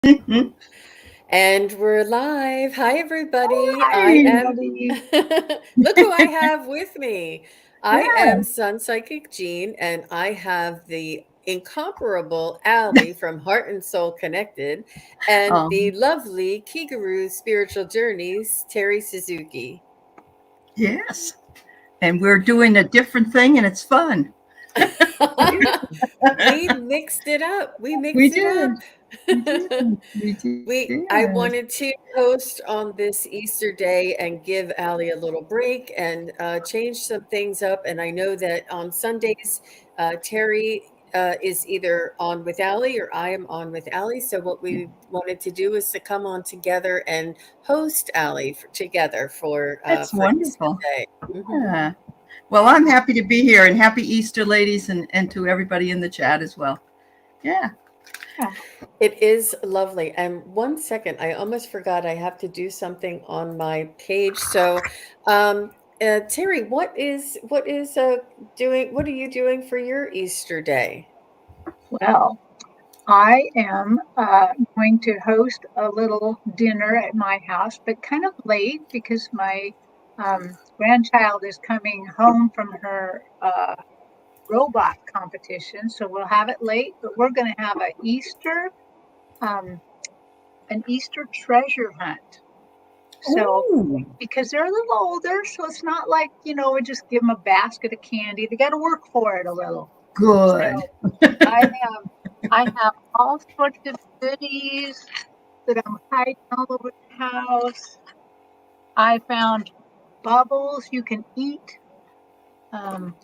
And we're live. Hi, everybody. Hi, I am, everybody. look who I have with me. I Yeah. am Sun Psychic Jean, and I have the incomparable Allie from Heart and Soul Connected, and the Um, lovely Kigaru Spiritual Journeys, Terry Suzuki. yes. And we're doing a different thing and it's fun. We mixed it up. We We mixed it did. We did. up. We did. I wanted to host on this Easter day and give Allie a little break and change some things up. And I know that on Sundays, Terry is either on with Allie or I am on with Allie. So what we wanted to do is to come on together and host Allie together That's for Easter wonderful. Day. Hmm. Yeah. Well, I'm happy to be here and happy Easter, ladies, and to everybody in the chat as well. Yeah. Yeah. It is lovely. And one second, I almost forgot I have to do something on my page. So, um, Terry, what is doing? What are you doing for your Easter day? Well, I am going to host a little dinner at my house, but kind of late because my grandchild is coming home from her robot competition. So we'll have it late, but we're going to have um, an Easter treasure hunt. So Ooh, because they're a little older, so it's not like, we just give them a basket of candy. They got to work for it a little. good. So I have I have all sorts of goodies that I'm hiding all over the house. I found bubbles you can eat, um,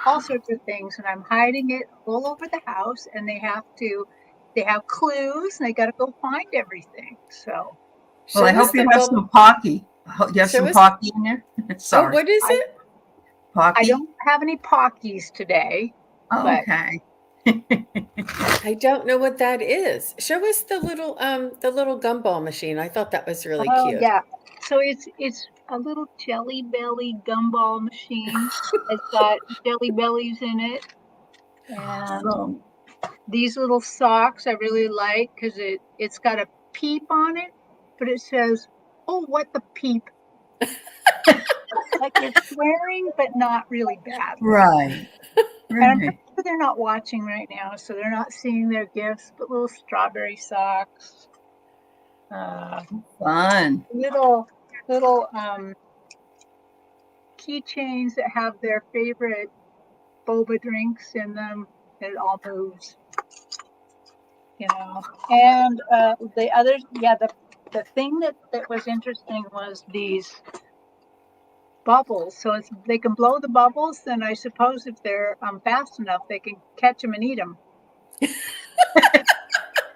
all sorts of things, and I'm hiding it all over the house. And they have clues, and they got to go find everything. So Well, I Show us hope the you have bubble. some Pocky. You have Show some us. Pocky in there? Oh, Sorry. what is I it? I Pocky? don't have any Pockies today, but Okay. I don't know what that is. Show us the little gumball machine. I thought that was really oh cute. yeah. So it's a little Jelly Belly gumball machine. It's got Jelly Bellies in it, and Awesome. these little socks I really like because it's got a peep on it, but it says, "Oh, what the peep!" Like it's swearing, but not really badly. Right. And I'm pretty Right. sure they're not watching right now, so they're not seeing their gifts. But little strawberry socks, uh, Fun. little keychains that have their favorite boba drinks in them. And it all moves, you know. And the other, yeah, the thing that was interesting was these bubbles. So it's, they can blow the bubbles, then I suppose if they're fast enough, they can catch them and eat them.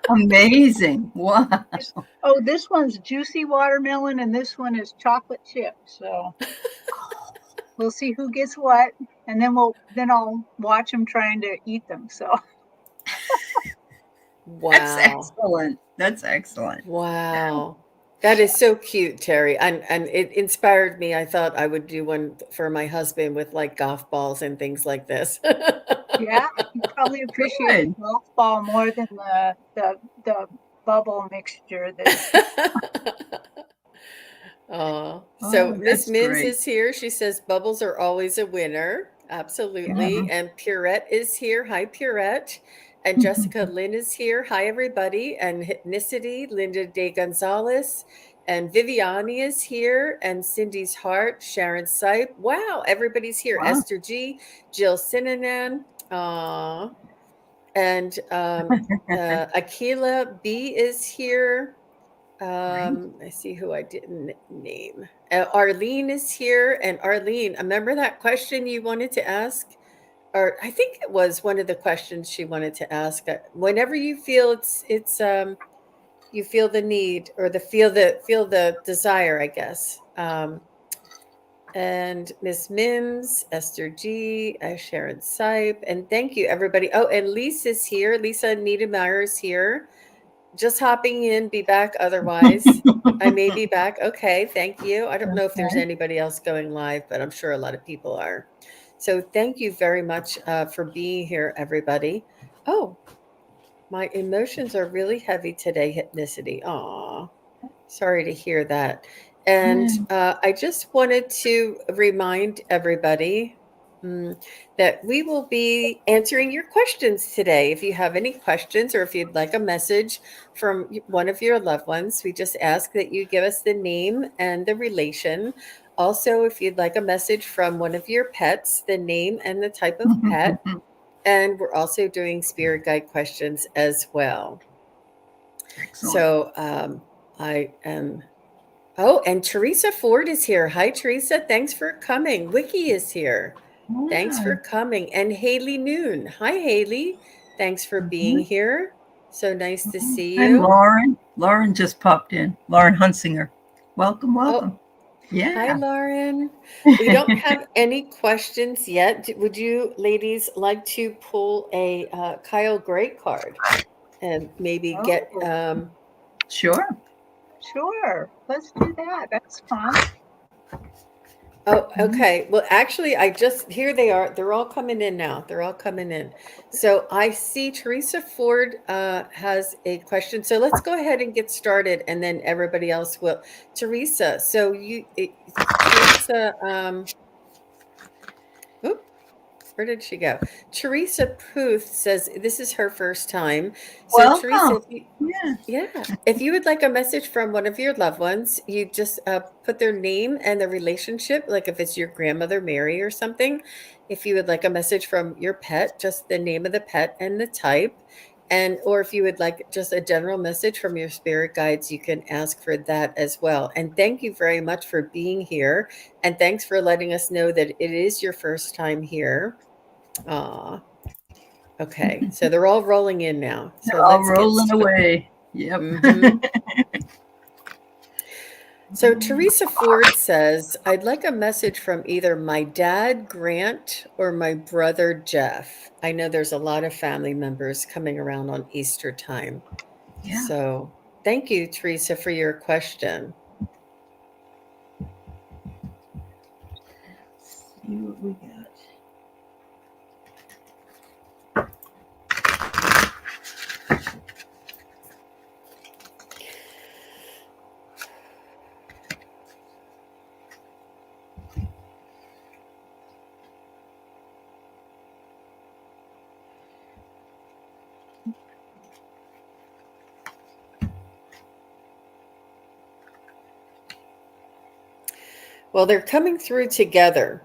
Amazing. Wow. Oh, this one's juicy watermelon, and this one is chocolate chip. So we'll see who gets what, and then I'll watch them trying to eat them. So That's Wow. excellent. That's excellent. Wow. That is so cute, Terry. And it inspired me. I thought I would do one for my husband with like golf balls and things like this. yeah, you probably appreciate the Good. golf ball more than the bubble mixture that. Oh, so Oh, Miss that's Mims great. is here. She says bubbles are always a winner. Yeah. Absolutely. Mhm. And Pierrette is here. Hi, Pierrette. And Jessica Lynn is here. Hi, everybody. And Hypnicity, Linda De Gonzalez. And Viviani is here. And Cindy's Heart, Sharon Sipe. Wow, everybody's here. Wow. Esther G, Jill Sinanan. Aw. And Akila B is here. Great. I see who I didn't name. Arlene is here, and Arlene, remember that question you wanted to ask? Or I think it was one of the questions she wanted to ask. Whenever you feel you feel the need or feel the desire, I guess. And Miss Mims, Esther G, Sharon Sipe, and thank you everybody. Oh, and Lisa's here. Lisa Niedermeyer is here. Just hopping in, be back otherwise. I may be back. Okay, thank you. I don't know if there's Okay. anybody else going live, but I'm sure a lot of people are. So thank you very much for being here, everybody. Oh, My emotions are really heavy today, Hypnicity. Aw, sorry to hear that. And I just wanted to remind everybody that we will be answering your questions today. If you have any questions or if you'd like a message from one of your loved ones, we just ask that you give us the name and the relation. Also, if you'd like a message from one of your pets, the name and the type of pet. And we're also doing spirit guide questions as well. Excellent. So I am. Oh, and Teresa Ford is here. Hi, Teresa. Thanks for coming. Wiki is here. Thanks for coming. And Haley Noon. Hi, Haley. Thanks for being here. So nice to see you. And Lauren. Lauren just popped in. Lauren Hunsinger. Welcome, welcome. Oh, yeah. hi, Lauren. We don't have any questions yet. Would you ladies like to pull a Kyle Gray card and maybe get Sure. Sure. Let's do that. That's fun. Oh, okay. Well, actually, here they are. They're all coming in now. They're all coming in. So I see Teresa Ford has a question. So let's go ahead and get started, and then everybody else will. Teresa, so Teresa, where did she go? Teresa Puth says this is her first time. So Welcome. Teresa, Yeah. if you would like a message from one of your loved ones, you just put their name and the relationship, like if it's your grandmother Mary or something. If you would like a message from your pet, just the name of the pet and the type. Or if you would like just a general message from your spirit guides, you can ask for that as well. And thank you very much for being here. And thanks for letting us know that it is your first time here. Aw. Okay, so they're all rolling in now. So They're all rolling away. Yep. So Teresa Ford says, I'd like a message from either my dad, Grant, or my brother, Jeff. I know there's a lot of family members coming around on Easter time. Yeah. So thank you, Teresa, for your question. Let's see what we got. Well, they're coming through together.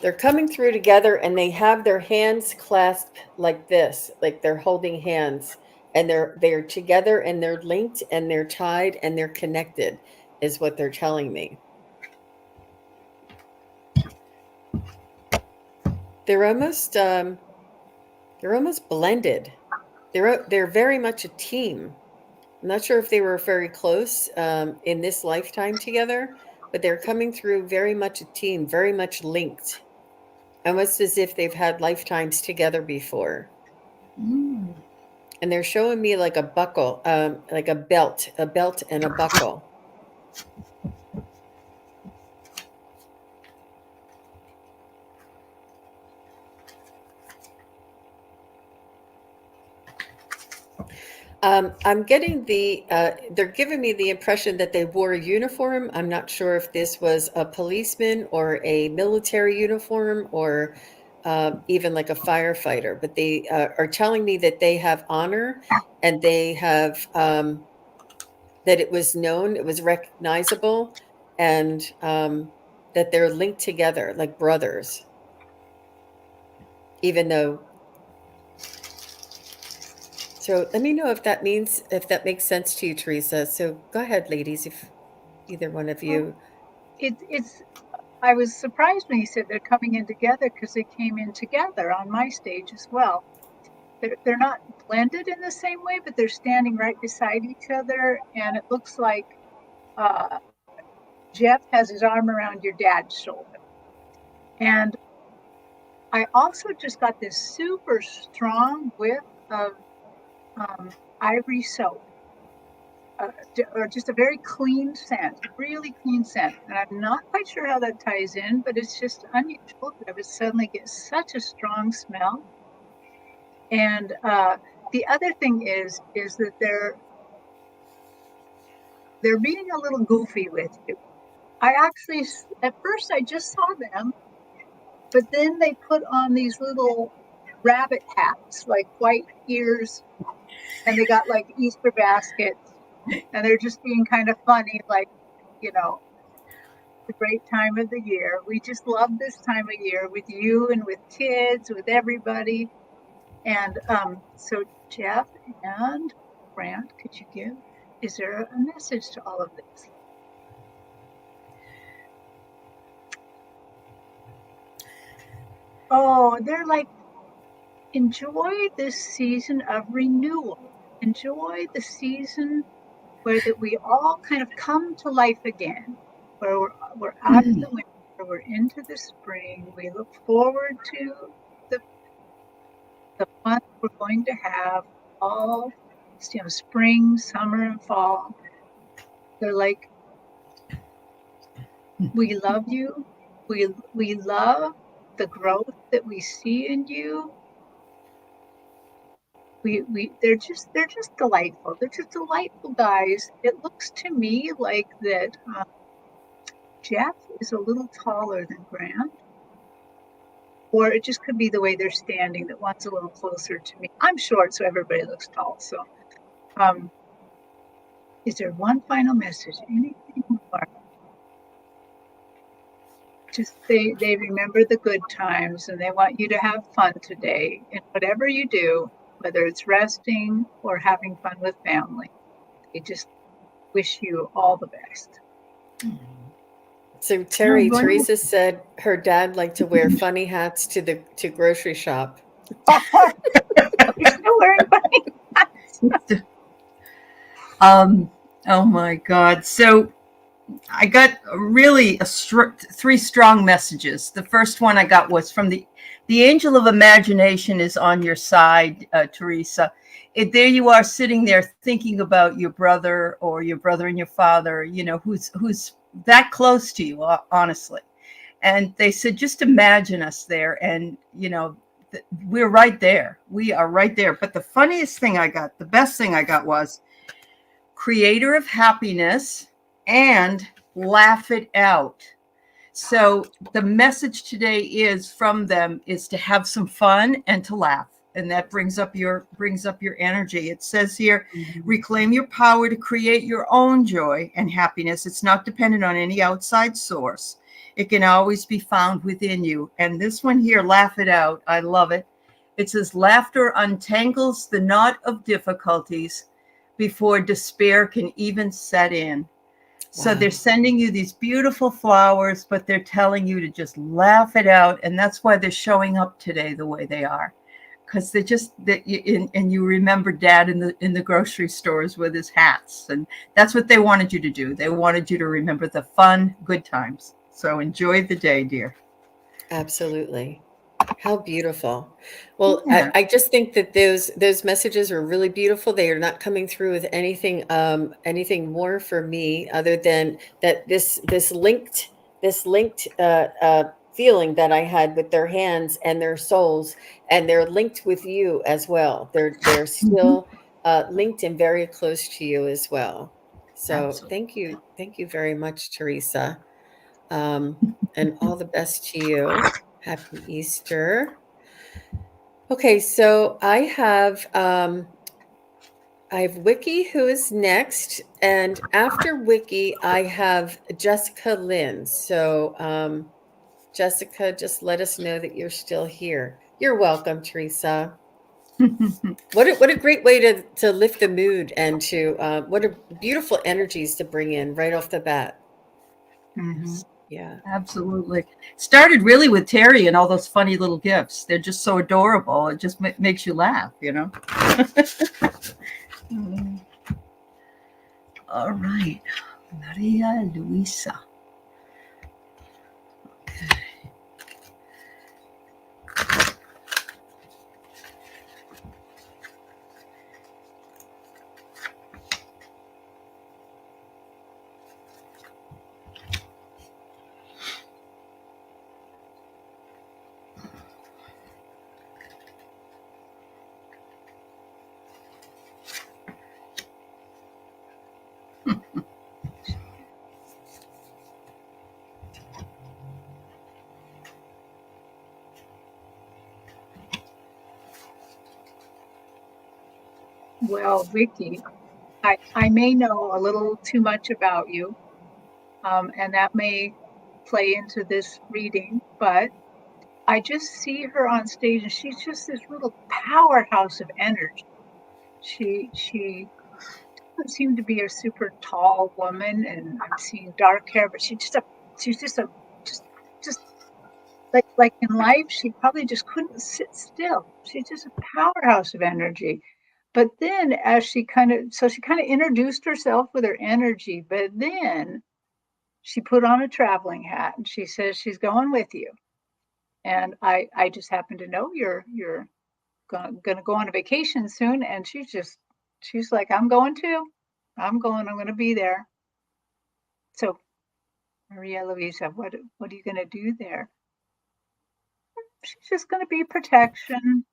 They're coming through together and they have their hands clasped like this, like they're holding hands, and they're together and they're linked and they're tied and they're connected, is what they're telling me. They're almost blended. They're very much a team. I'm not sure if they were very close in this lifetime together, but they're coming through very much a team, very much linked, almost as if they've had lifetimes together before. And they're showing me like a buckle, like a belt and a buckle. I'm getting they're giving me the impression that they wore a uniform. I'm not sure if this was a policeman or a military uniform or even like a firefighter, but they are telling me that they have honor and they have, that it was known, it was recognizable, and that they're linked together like brothers, even though. So let me know if that makes sense to you, Teresa. So go ahead, ladies, if either one of you. I was surprised when you said they're coming in together because they came in together on my stage as well. They're not blended in the same way, but they're standing right beside each other. And it looks like Jeff has his arm around your dad's shoulder. And I also just got this super strong whiff of ivory soap, or just a very clean scent, really clean scent. And I'm not quite sure how that ties in, but it's just unusual that I would suddenly get such a strong smell. And the other thing is that they're being a little goofy with you. I actually, at first, I just saw them, but then they put on these little rabbit hats, like white ears, and they got like Easter baskets, and they're just being kind of funny, like, you know, the great time of the year. We just love this time of year with you and with kids, with everybody. And so, Jeff and Grant, could you give, is there a message to all of this? Oh, they're like, enjoy this season of renewal. Enjoy the season where that we all kind of come to life again, where we're out of the winter, we're into the spring. We look forward to the the fun we're going to have all, spring, summer, and fall. They're like, we love you. We love the growth that we see in you. They're just delightful. They're just delightful guys. It looks to me like that Jeff is a little taller than Grant, or it just could be the way they're standing. That one's a little closer to me. I'm short, so everybody looks tall. So, is there one final message? Anything more? Just they remember the good times and they want you to have fun today. And whatever you do, whether it's resting or having fun with family, they just wish you all the best. So Terry, No, Teresa said her dad liked to wear funny hats to grocery shop. You're still wearing funny hats. Oh my God. So I got really three strong messages. The first one I got was from the angel of imagination is on your side, Teresa. There you are sitting there thinking about your brother or your brother and your father, who's that close to you, honestly. And they said, just imagine us there. And, we're right there. We are right there. But the funniest thing the best thing I got was creator of happiness and laugh it out. So the message today is from them is to have some fun and to laugh. And that brings up your energy. It says here, reclaim your power to create your own joy and happiness. It's not dependent on any outside source. It can always be found within you. And this one here, laugh it out. I love it. It says, laughter untangles the knot of difficulties before despair can even set in. So they're sending you these beautiful flowers, but they're telling you to just laugh it out. And that's why they're showing up today the way they are. Because they're just and you remember Dad in the grocery stores with his hats. And that's what they wanted you to do. They wanted you to remember the fun, good times. So enjoy the day, dear. Absolutely. How beautiful. Well, Yeah. I just think that those messages are really beautiful. They are not coming through with anything more for me other than that this linked feeling that I had with their hands and their souls, and they're linked with you as well. They're still linked and very close to you as well. So Absolutely. thank you very much, Teresa, and all the best to you. Happy Easter. Okay, so I have Wiki who is next, and after Wiki, I have Jessica Lynn. So Jessica, just let us know that you're still here. You're welcome, Teresa. What a great way to lift the mood and to what a beautiful energies to bring in right off the bat. Yeah. Absolutely. Started really with Terry and all those funny little gifts. They're just so adorable. It just makes you laugh, All right. Maria Luisa. Okay. Well, Vicky, I may know a little too much about you, and that may play into this reading, but I just see her on stage and she's just this little powerhouse of energy. She doesn't seem to be a super tall woman, and I'm seeing dark hair, but she's just a just just like in life, she probably just couldn't sit still. She's just a powerhouse of energy. But then as she kind of introduced herself with her energy, but then she put on a traveling hat and she says she's going with you. And I just happen to know you're gonna go on a vacation soon, and she's like, I'm going too. I'm gonna be there. So Maria Luisa, what are you gonna do there? She's just gonna be protection.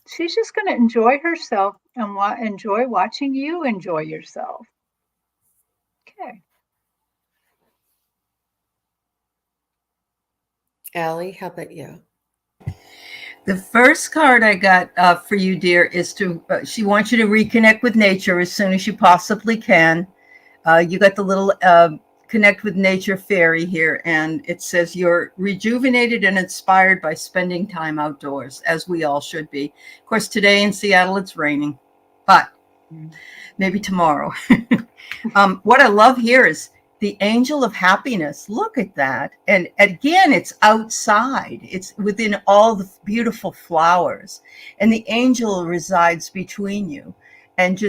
She's just gonna enjoy herself and enjoy watching you enjoy yourself. Okay. Allie, how about you? The first card I got for you, dear, is she wants you to reconnect with nature as soon as you possibly can. You got the little connect with nature fairy here, and it says you're rejuvenated and inspired by spending time outdoors, as we all should be. Of course, today in Seattle, it's raining, but maybe tomorrow. What I love here is the angel of happiness. Look at that. And again, it's outside. It's within all the beautiful flowers. And the angel resides between you and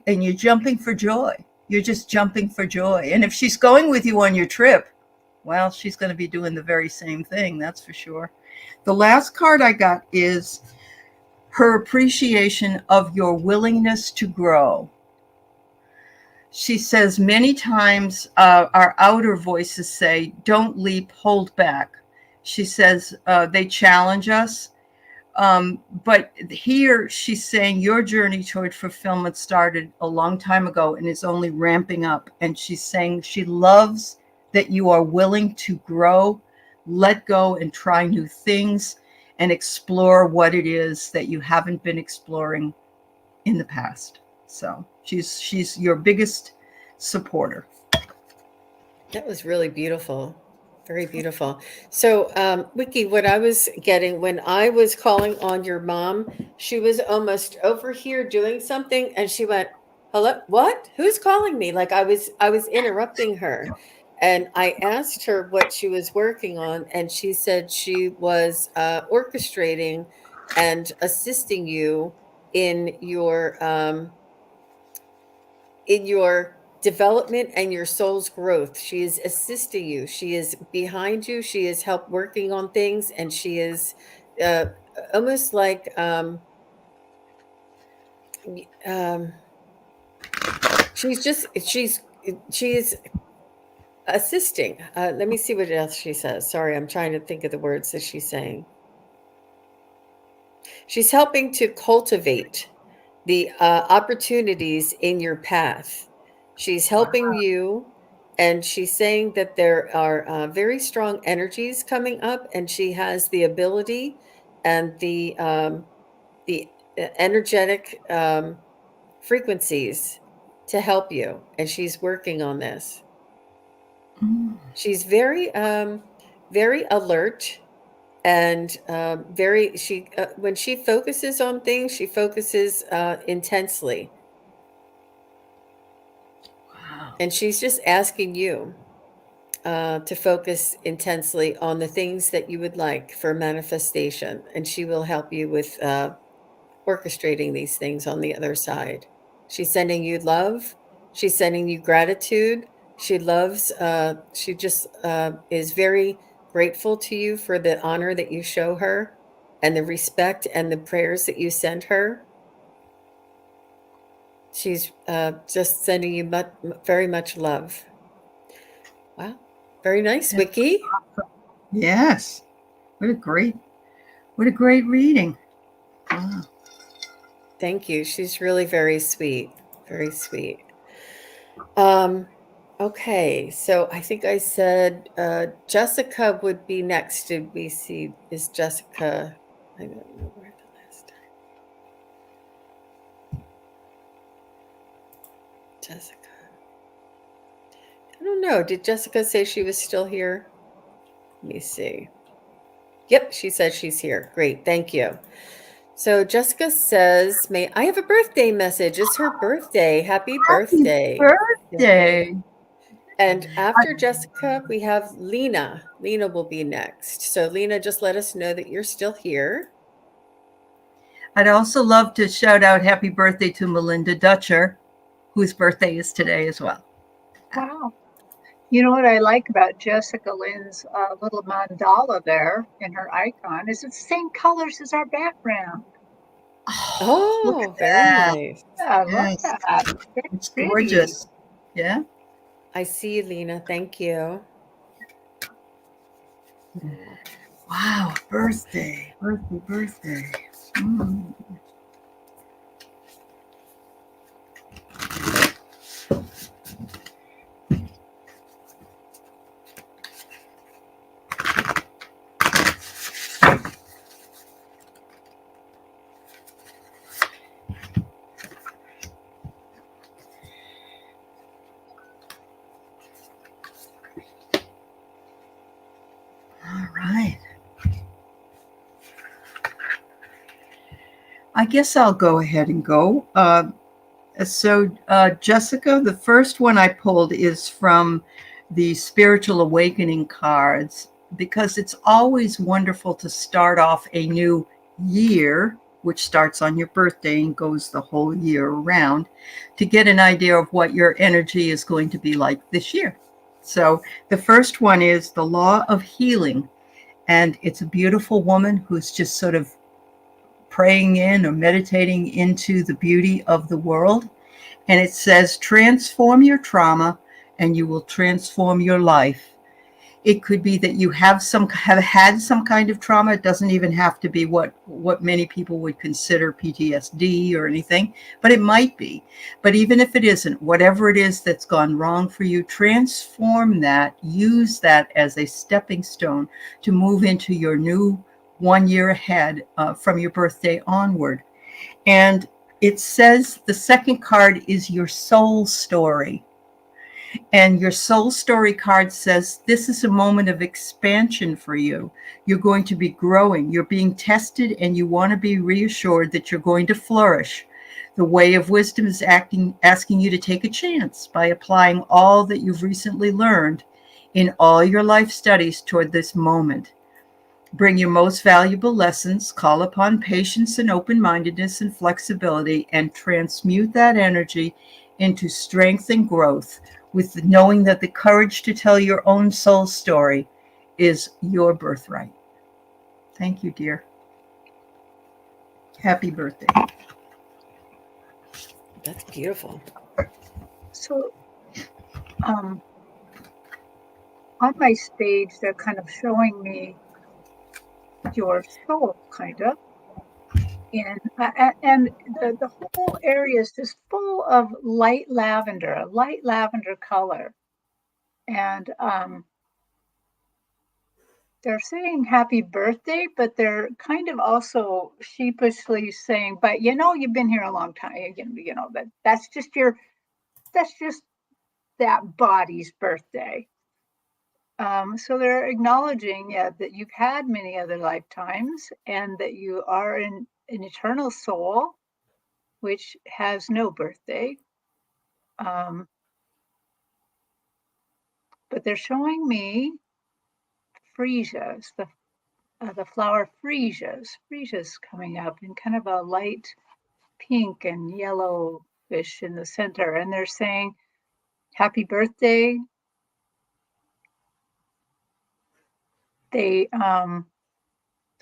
and you're jumping for joy. You're just jumping for joy. And if she's going with you on your trip, well, she's going to be doing the very same thing. That's for sure. The last card I got is her appreciation of your willingness to grow. She says many times our outer voices say, don't leap, hold back. She says they challenge us. But here she's saying your journey toward fulfillment started a long time ago and is only ramping up. And she's saying she loves that you are willing to grow, let go, and try new things and explore what it is that you haven't been exploring in the past. So she's your biggest supporter. That was really beautiful. Very beautiful. So, Wiki, what I was getting when I was calling on your mom, she was almost over here doing something and she went, "Hello, what? Who's calling me?" Like I was interrupting her. And I asked her what she was working on, and she said she was orchestrating and assisting you in your development and your soul's growth. She is assisting you. She is behind you. She is help working on things, and she is uh, almost like um, she's assisting. Let me see what else she says. Sorry, I'm trying to think of the words that she's saying. She's helping to cultivate the opportunities in your path. She's helping you, and she's saying that there are very strong energies coming up, and she has the ability and the energetic frequencies to help you, and she's working on this. She's very alert and very she when she focuses on things, she focuses intensely. Wow. And she's just asking you to focus intensely on the things that you would like for manifestation. And she will help you with orchestrating these things on the other side. She's sending you love. She's sending you gratitude. She just is very grateful to you for the honor that you show her and the respect and the prayers that you send her. She's just sending you very much love. Wow. Very nice, Wiki. Yes. What a great reading. Wow. Thank you. She's really very sweet. Very sweet. Okay, so I think I said Jessica would be next. Did we see? Is Jessica? I don't know where the last time. Jessica. I don't know. Did Jessica say she was still here? Let me see. Yep, she said she's here. Great, thank you. So Jessica says, "May I have a birthday message? It's her birthday. Happy Happy birthday!" Yay. birthday. And after Jessica, we have Lena. Lena will be next. So Lena, just let us know that you're still here. I'd also love to shout out happy birthday to Melinda Dutcher, whose birthday is today as well. Wow. You know what I like about Jessica Lynn's little mandala there in her icon is it's the same colors as our background. Oh, look Oh, at very that. nice. Yeah, I love Yes, that. Very it's pretty. gorgeous. Yeah. I see you, Lena. Thank you. Wow, birthday, birthday, birthday. Mm. All right. I guess I'll go ahead and go. Jessica, the first one I pulled is from the Spiritual Awakening cards because it's always wonderful to start off a new year, which starts on your birthday and goes the whole year around, to get an idea of what your energy is going to be like this year. So the first one is the Law of Healing. And it's a beautiful woman who's just sort of praying in or meditating into the beauty of the world. And it says, transform your trauma and you will transform your life. It could be that you have had some kind of trauma. It doesn't even have to be what many people would consider PTSD or anything, but it might be. But even if it isn't, whatever it is that's gone wrong for you, transform that, use that as a stepping stone to move into your new 1 year ahead from your birthday onward. And it says the second card is your soul story. And your soul story card says this is a moment of expansion for you. You're going to be growing. You're being tested, and you want to be reassured that you're going to flourish. The way of wisdom is asking you to take a chance by applying all that you've recently learned in all your life studies toward this moment. Bring your most valuable lessons, call upon patience and open-mindedness and flexibility, and transmute that energy into strength and growth, with knowing that the courage to tell your own soul story is your birthright. Thank you, dear. Happy birthday. That's beautiful. So, on my stage, they're kind of showing me your soul, kind of. And the whole area is just full of light lavender, a light lavender color. And they're saying happy birthday, but they're kind of also sheepishly saying, but you've been here a long time. That's just that body's birthday. So they're acknowledging, that you've had many other lifetimes and that you are an eternal soul, which has no birthday. But they're showing me freesias, the flower freesias coming up in kind of a light pink and yellowish in the center. And they're saying, happy birthday. They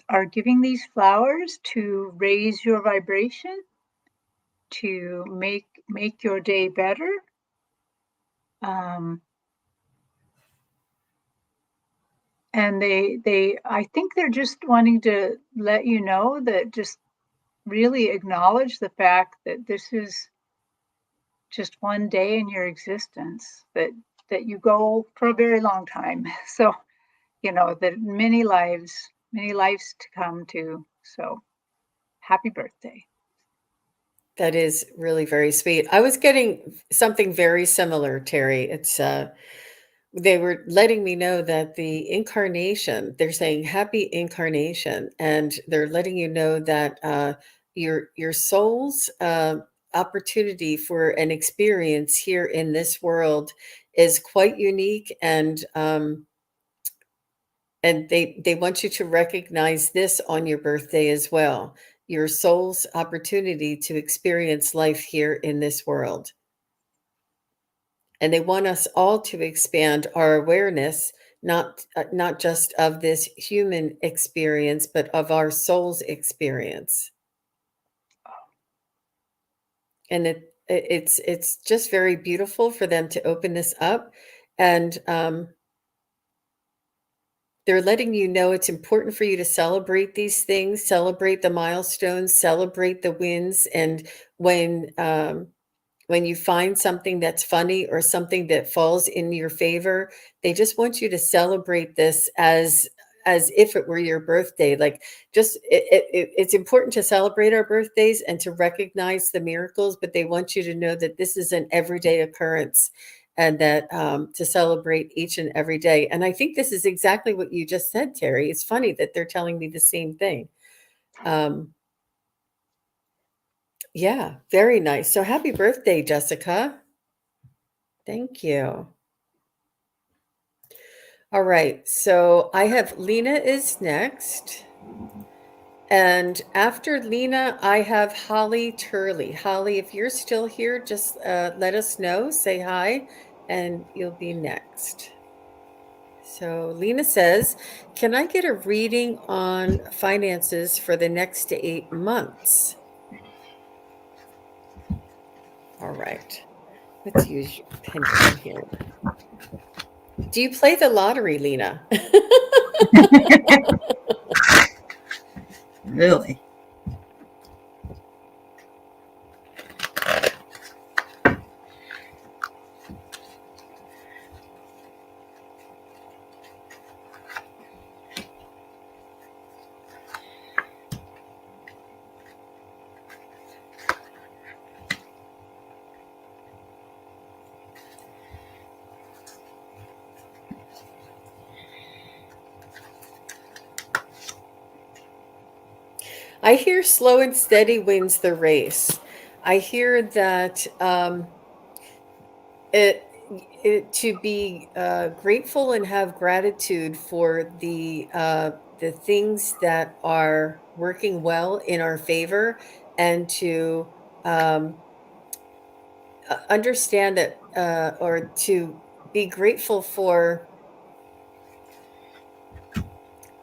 are giving these flowers to raise your vibration, to make your day better. And I think they're just wanting to let you know that, just really acknowledge the fact that this is just one day in your existence that you go for a very long time. So, that many lives to come to. So, happy birthday. That is really very sweet. I was getting something very similar, Terry. It's they were letting me know that the incarnation, they're saying happy incarnation, and they're letting you know that your soul's opportunity for an experience here in this world is quite unique, and they want you to recognize this on your birthday as well. Your soul's opportunity to experience life here in this world. And they want us all to expand our awareness, not just of this human experience, but of our soul's experience. And it's just very beautiful for them to open this up, and they're letting you know it's important for you to celebrate these things, celebrate the milestones, celebrate the wins, and when you find something that's funny or something that falls in your favor, they just want you to celebrate this as if it were your birthday. Like, just it's important to celebrate our birthdays and to recognize the miracles, but they want you to know that this is an everyday occurrence, and that to celebrate each and every day. And I think this is exactly what you just said, Terry. It's funny that they're telling me the same thing. Yeah, very nice. So happy birthday, Jessica. Thank you. All right, so I have Lena is next. And after Lena, I have Holly Turley. Holly, if you're still here, just let us know, say hi, and you'll be next. So Lena says, can I get a reading on finances for the next 8 months? All right, let's use your pendulum here. Do you play the lottery, Lena? Really? I hear slow and steady wins the race. I hear that it, to be grateful and have gratitude for the things that are working well in our favor, and to understand that or to be grateful for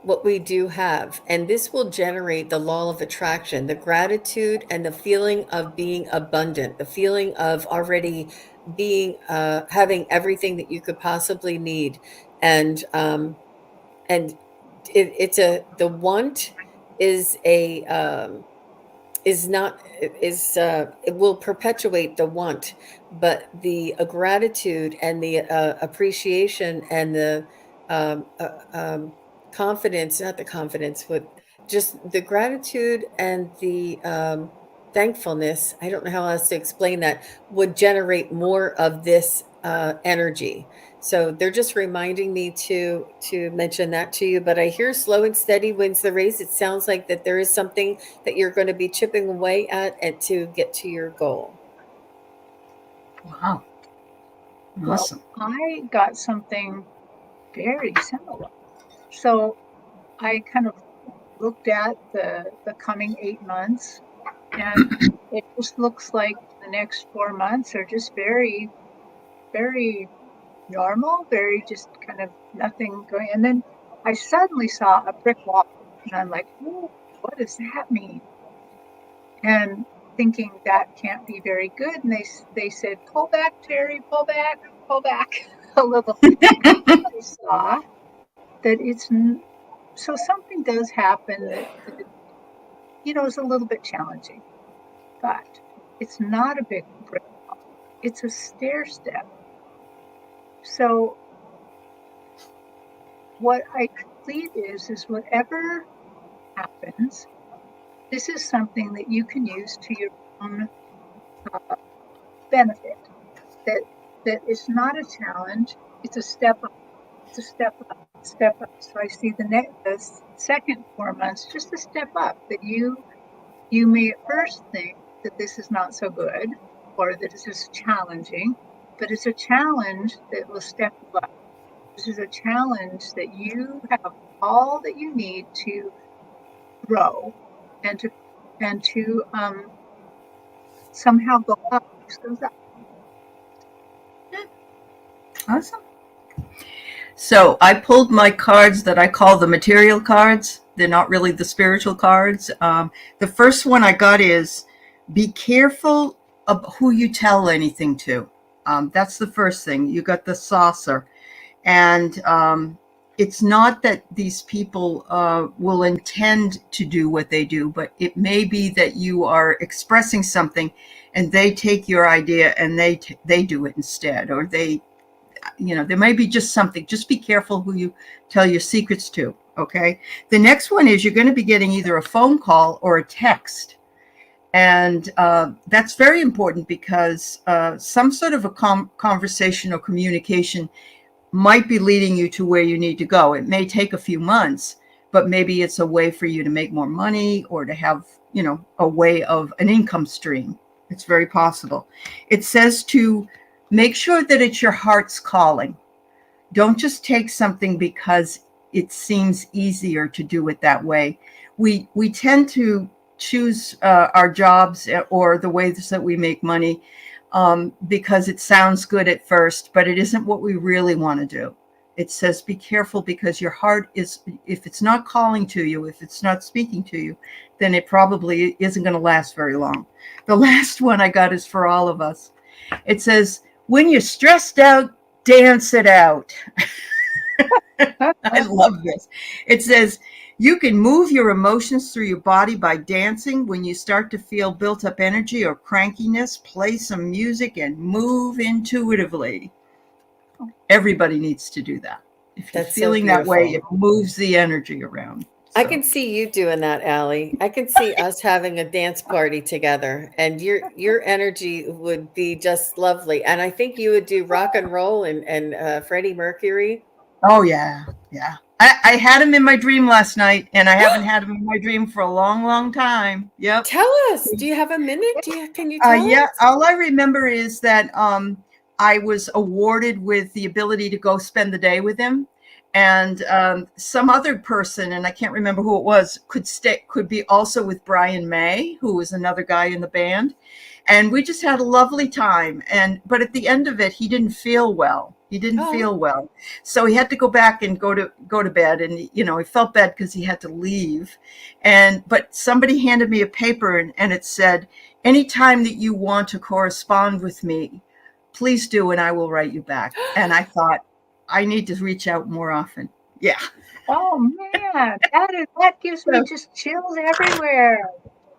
what we do have. And this will generate the law of attraction, the gratitude and the feeling of being abundant, the feeling of already being having everything that you could possibly need. And it's a the want is not is it will perpetuate the want, but the gratitude and the appreciation and the confidence, not the confidence, but just the gratitude and the thankfulness, I don't know how else to explain that, would generate more of this energy. So they're just reminding me to mention that to you. But I hear slow and steady wins the race. It sounds like that there is something that you're going to be chipping away at and to get to your goal. Wow. Awesome. Well, I got something very similar. So I kind of looked at the coming 8 months, and it just looks like the next 4 months are just very, very normal, very just kind of nothing going. And then I suddenly saw a brick wall, and I'm like, "Ooh, what does that mean?" And thinking that can't be very good. And they said, "Pull back, Terry, pull back a little." I saw that so something does happen that is a little bit challenging, but it's not a big brick wall. it's a stair step. So what I believe is whatever happens, this is something that you can use to your own benefit. That is not a challenge. It's a step up. It's a step up. Step up. So I see the second 4 months just a step up. That you may at first think that this is not so good or that this is challenging, but it's a challenge that will step you up. This is a challenge that you have all that you need to grow and to somehow go up. This goes up. Awesome. So I pulled my cards that I call the material cards. They're not really the spiritual cards. The first one I got is be careful of who you tell anything to. That's the first thing. You got the saucer. And it's not that these people will intend to do what they do, but it may be that you are expressing something and they take your idea and they do it instead, or they, there may be just something. Just be careful who you tell your secrets to. Okay. The next one is you're going to be getting either a phone call or a text. And that's very important because some sort of a conversation or communication might be leading you to where you need to go. It may take a few months, but maybe it's a way for you to make more money or to have, a way of an income stream. It's very possible. It says to make sure that it's your heart's calling. Don't just take something because it seems easier to do it that way. We tend to choose our jobs or the ways that we make money because it sounds good at first, but it isn't what we really want to do. It says be careful because your heart is, if it's not calling to you, if it's not speaking to you, then it probably isn't going to last very long. The last one I got is for all of us. It says, when you're stressed out, dance it out. I love this. It says, you can move your emotions through your body by dancing. When you start to feel built up energy or crankiness, play some music and move intuitively. Everybody needs to do that. If you're feeling that way, it moves the energy around. So. I can see you doing that, Allie. I can see us having a dance party together, and your energy would be just lovely. And I think you would do rock and roll and Freddie Mercury. Oh yeah, yeah. I had him in my dream last night, and I haven't had him in my dream for a long, long time. Yep. Tell us. Do you have a minute? Can you tell us? Yeah. All I remember is that I was awarded with the ability to go spend the day with him. And some other person, and I can't remember who it was, could be also with Brian May, who was another guy in the band. And we just had a lovely time. But at the end of it, he didn't feel well. Feel well. So he had to go back and go to bed. And, he felt bad because he had to leave. But somebody handed me a paper and it said, anytime that you want to correspond with me, please do, and I will write you back. And I thought, I need to reach out more often. Yeah. Oh man, that gives me just chills everywhere.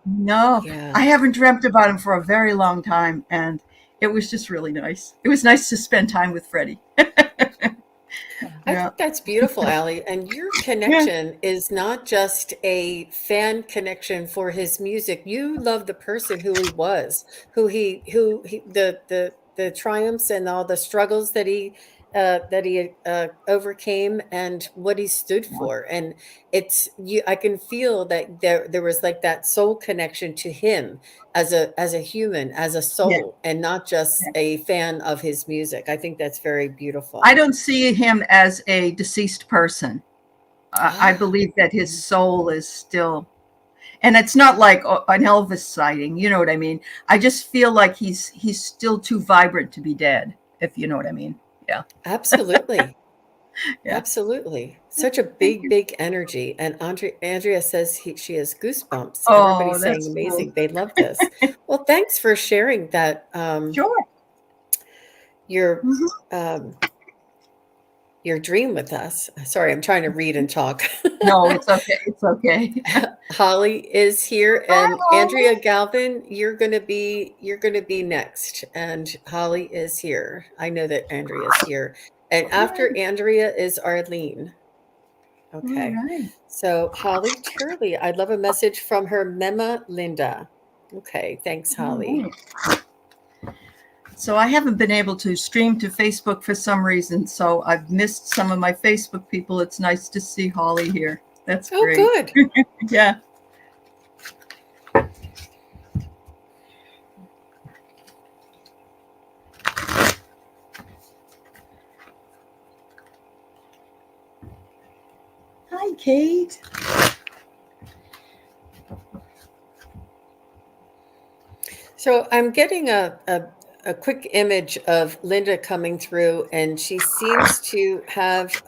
No, yeah. I haven't dreamt about him for a very long time, and it was just really nice. It was nice to spend time with Freddie. I think that's beautiful, Allie. And your connection is not just a fan connection for his music. You love the person who he was, the triumphs and all the struggles that he overcame and what he stood for. And I can feel that there was like that soul connection to him as a human, as a soul, and not just a fan of his music. I think that's very beautiful. I don't see him as a deceased person. I believe that his soul is still, and it's not like an Elvis sighting, you know what I mean? I just feel like he's still too vibrant to be dead, if you know what I mean. Yeah, absolutely. Absolutely. Such a big energy. And Andrea says she has goosebumps. Everybody's saying amazing. Cool. They love this. Well, thanks for sharing that. Sure. Your dream with us. Sorry, I'm trying to read and talk. No, it's okay. It's okay. Holly is here, Hi, and Holly. Andrea Galvin, you're gonna be next. And Holly is here. I know that Andrea is here. And after Andrea is Arlene. All Okay. right. So Holly Turley, I'd love a message from her Mema Linda. Okay, thanks, Holly. So I haven't been able to stream to Facebook for some reason, so I've missed some of my Facebook people. It's nice to see Holly here. That's Oh, great. good. Yeah. Hi, Kate. So I'm getting a quick image of Linda coming through, and she seems to have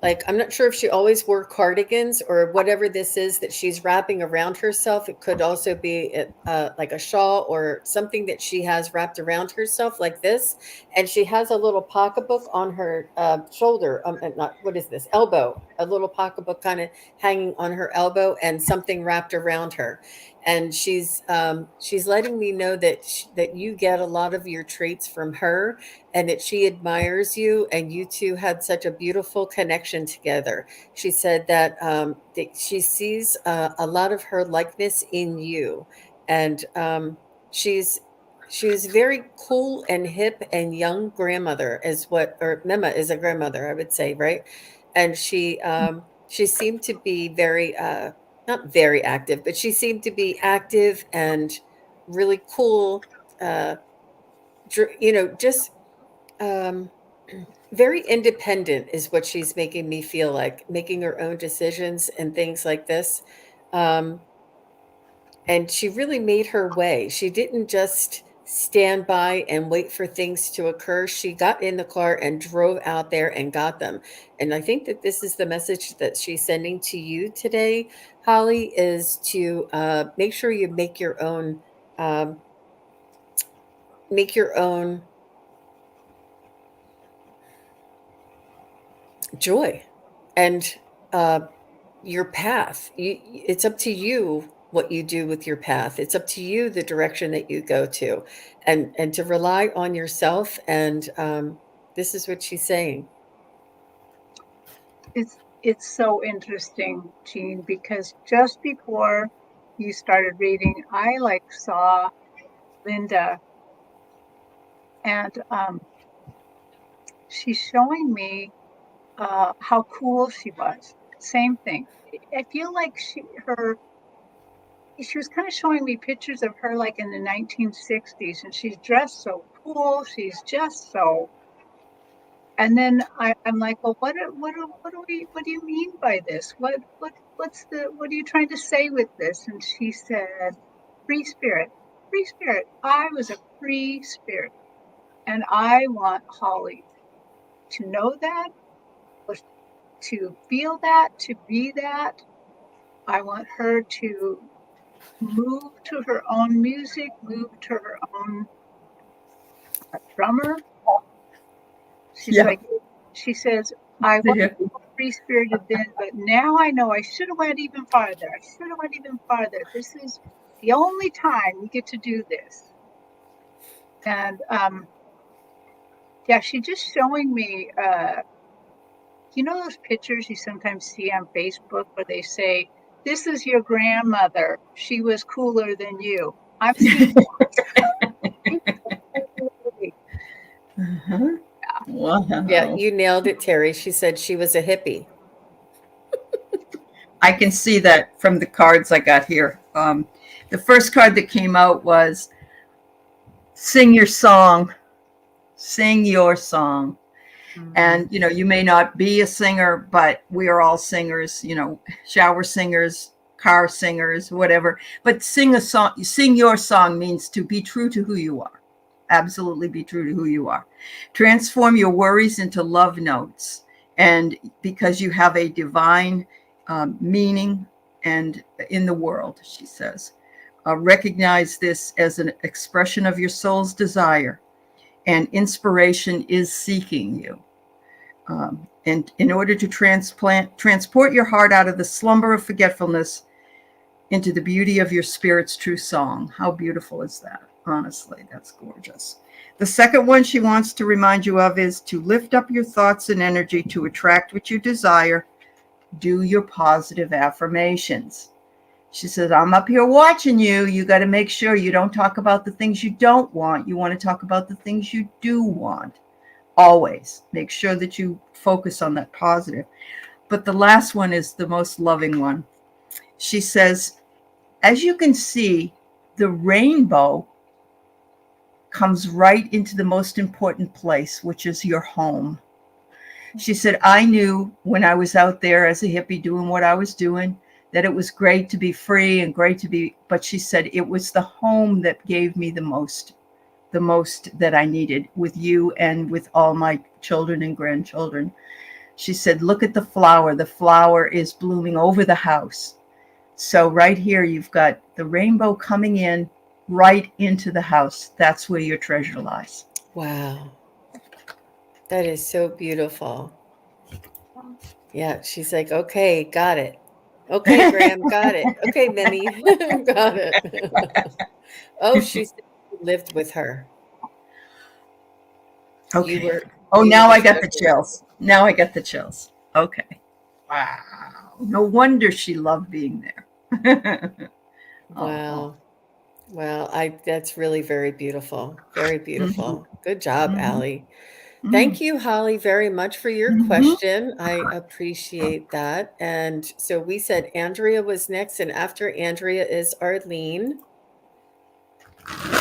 like, I'm not sure if she always wore cardigans or whatever this is that she's wrapping around herself. It could also be like a shawl or something that she has wrapped around herself like this. And she has a little pocketbook on her shoulder, not what is this, elbow, a little pocketbook kind of hanging on her elbow and something wrapped around her. And she's letting me know that that you get a lot of your traits from her, and that she admires you, and you two had such a beautiful connection together. She said that she sees a lot of her likeness in you, and she's very cool and hip and young grandmother, is what, or Mema is a grandmother, I would say, right? And she seemed to be very not very active, but she seemed to be active and really cool. Uh, just um, very independent is what she's making me feel like, making her own decisions and things like this. Um, and she really made her way. She didn't just stand by and wait for things to occur. She got in the car and drove out there and got them. And I think that this is the message that she's sending to you today, Holly, is to make sure you um, make your own joy and your path. It's up to you what you do with your path. It's up to you the direction that you go to, and to rely on yourself. And this is what she's saying. It's so interesting, Jean, because just before you started reading, I like saw Linda, and she's showing me how cool she was. Same thing. I feel like she was kind of showing me pictures of her like in the 1960s, and she's dressed so cool. She's just so. And then I'm like, well, what do you mean by this? What are you trying to say with this? And she said, free spirit, free spirit. I was a free spirit, and I want Holly to know that, to feel that, to be that. I want her to move to her own music, move to her own drummer. She's like, she says, I was free spirited then, but now I know I should have went even farther. I should have went even farther. This is the only time we get to do this. And yeah, she's just showing me, you know, those pictures you sometimes see on Facebook where they say, this is your grandmother. She was cooler than you. I'm seeing Wow. Yeah, you nailed it, Terry. She said she was a hippie. I can see that from the cards I got here. The first card that came out was sing your song, sing your song. And, you know, you may not be a singer, but we are all singers, you know, shower singers, car singers, whatever. But sing a song, sing your song means to be true to who you are. Absolutely be true to who you are. Transform your worries into love notes. And because you have a divine meaning and in the world, she says, recognize this as an expression of your soul's desire, and inspiration is seeking you. And in order to transport your heart out of the slumber of forgetfulness, into the beauty of your spirit's true song. How beautiful is that? Honestly, that's gorgeous. The second one she wants to remind you of is to lift up your thoughts and energy to attract what you desire. Do your positive affirmations. She says, I'm up here watching you. You got to make sure you don't talk about the things you don't want. You want to talk about the things you do want. Always make sure that you focus on that positive. But the last one is the most loving one. She says, as you can see, the rainbow comes right into the most important place, which is your home. She said, I knew when I was out there as a hippie doing what I was doing, that it was great to be free and great to be, but she said it was the home that gave me the most that I needed with you and with all my children and grandchildren. She said, look at the flower. The flower is blooming over the house. So right here, you've got the rainbow coming in right into the house. That's where your treasure lies. Wow. That is so beautiful. Yeah, she's like, okay, got it. Okay, Graham, got it. Okay, Mimi, got it. Oh, she lived with her. Okay. You were. Oh, you now were I got the treasure. chills. Now I got the chills. Okay. Wow. No wonder she loved being there. Wow. Well, that's really very beautiful. Very Mhm. beautiful. Good job, Mhm. Allie. Mhm. Thank you, Holly, very much for your Mhm. question. I appreciate that. And so we said Andrea was next, and after Andrea is Arlene.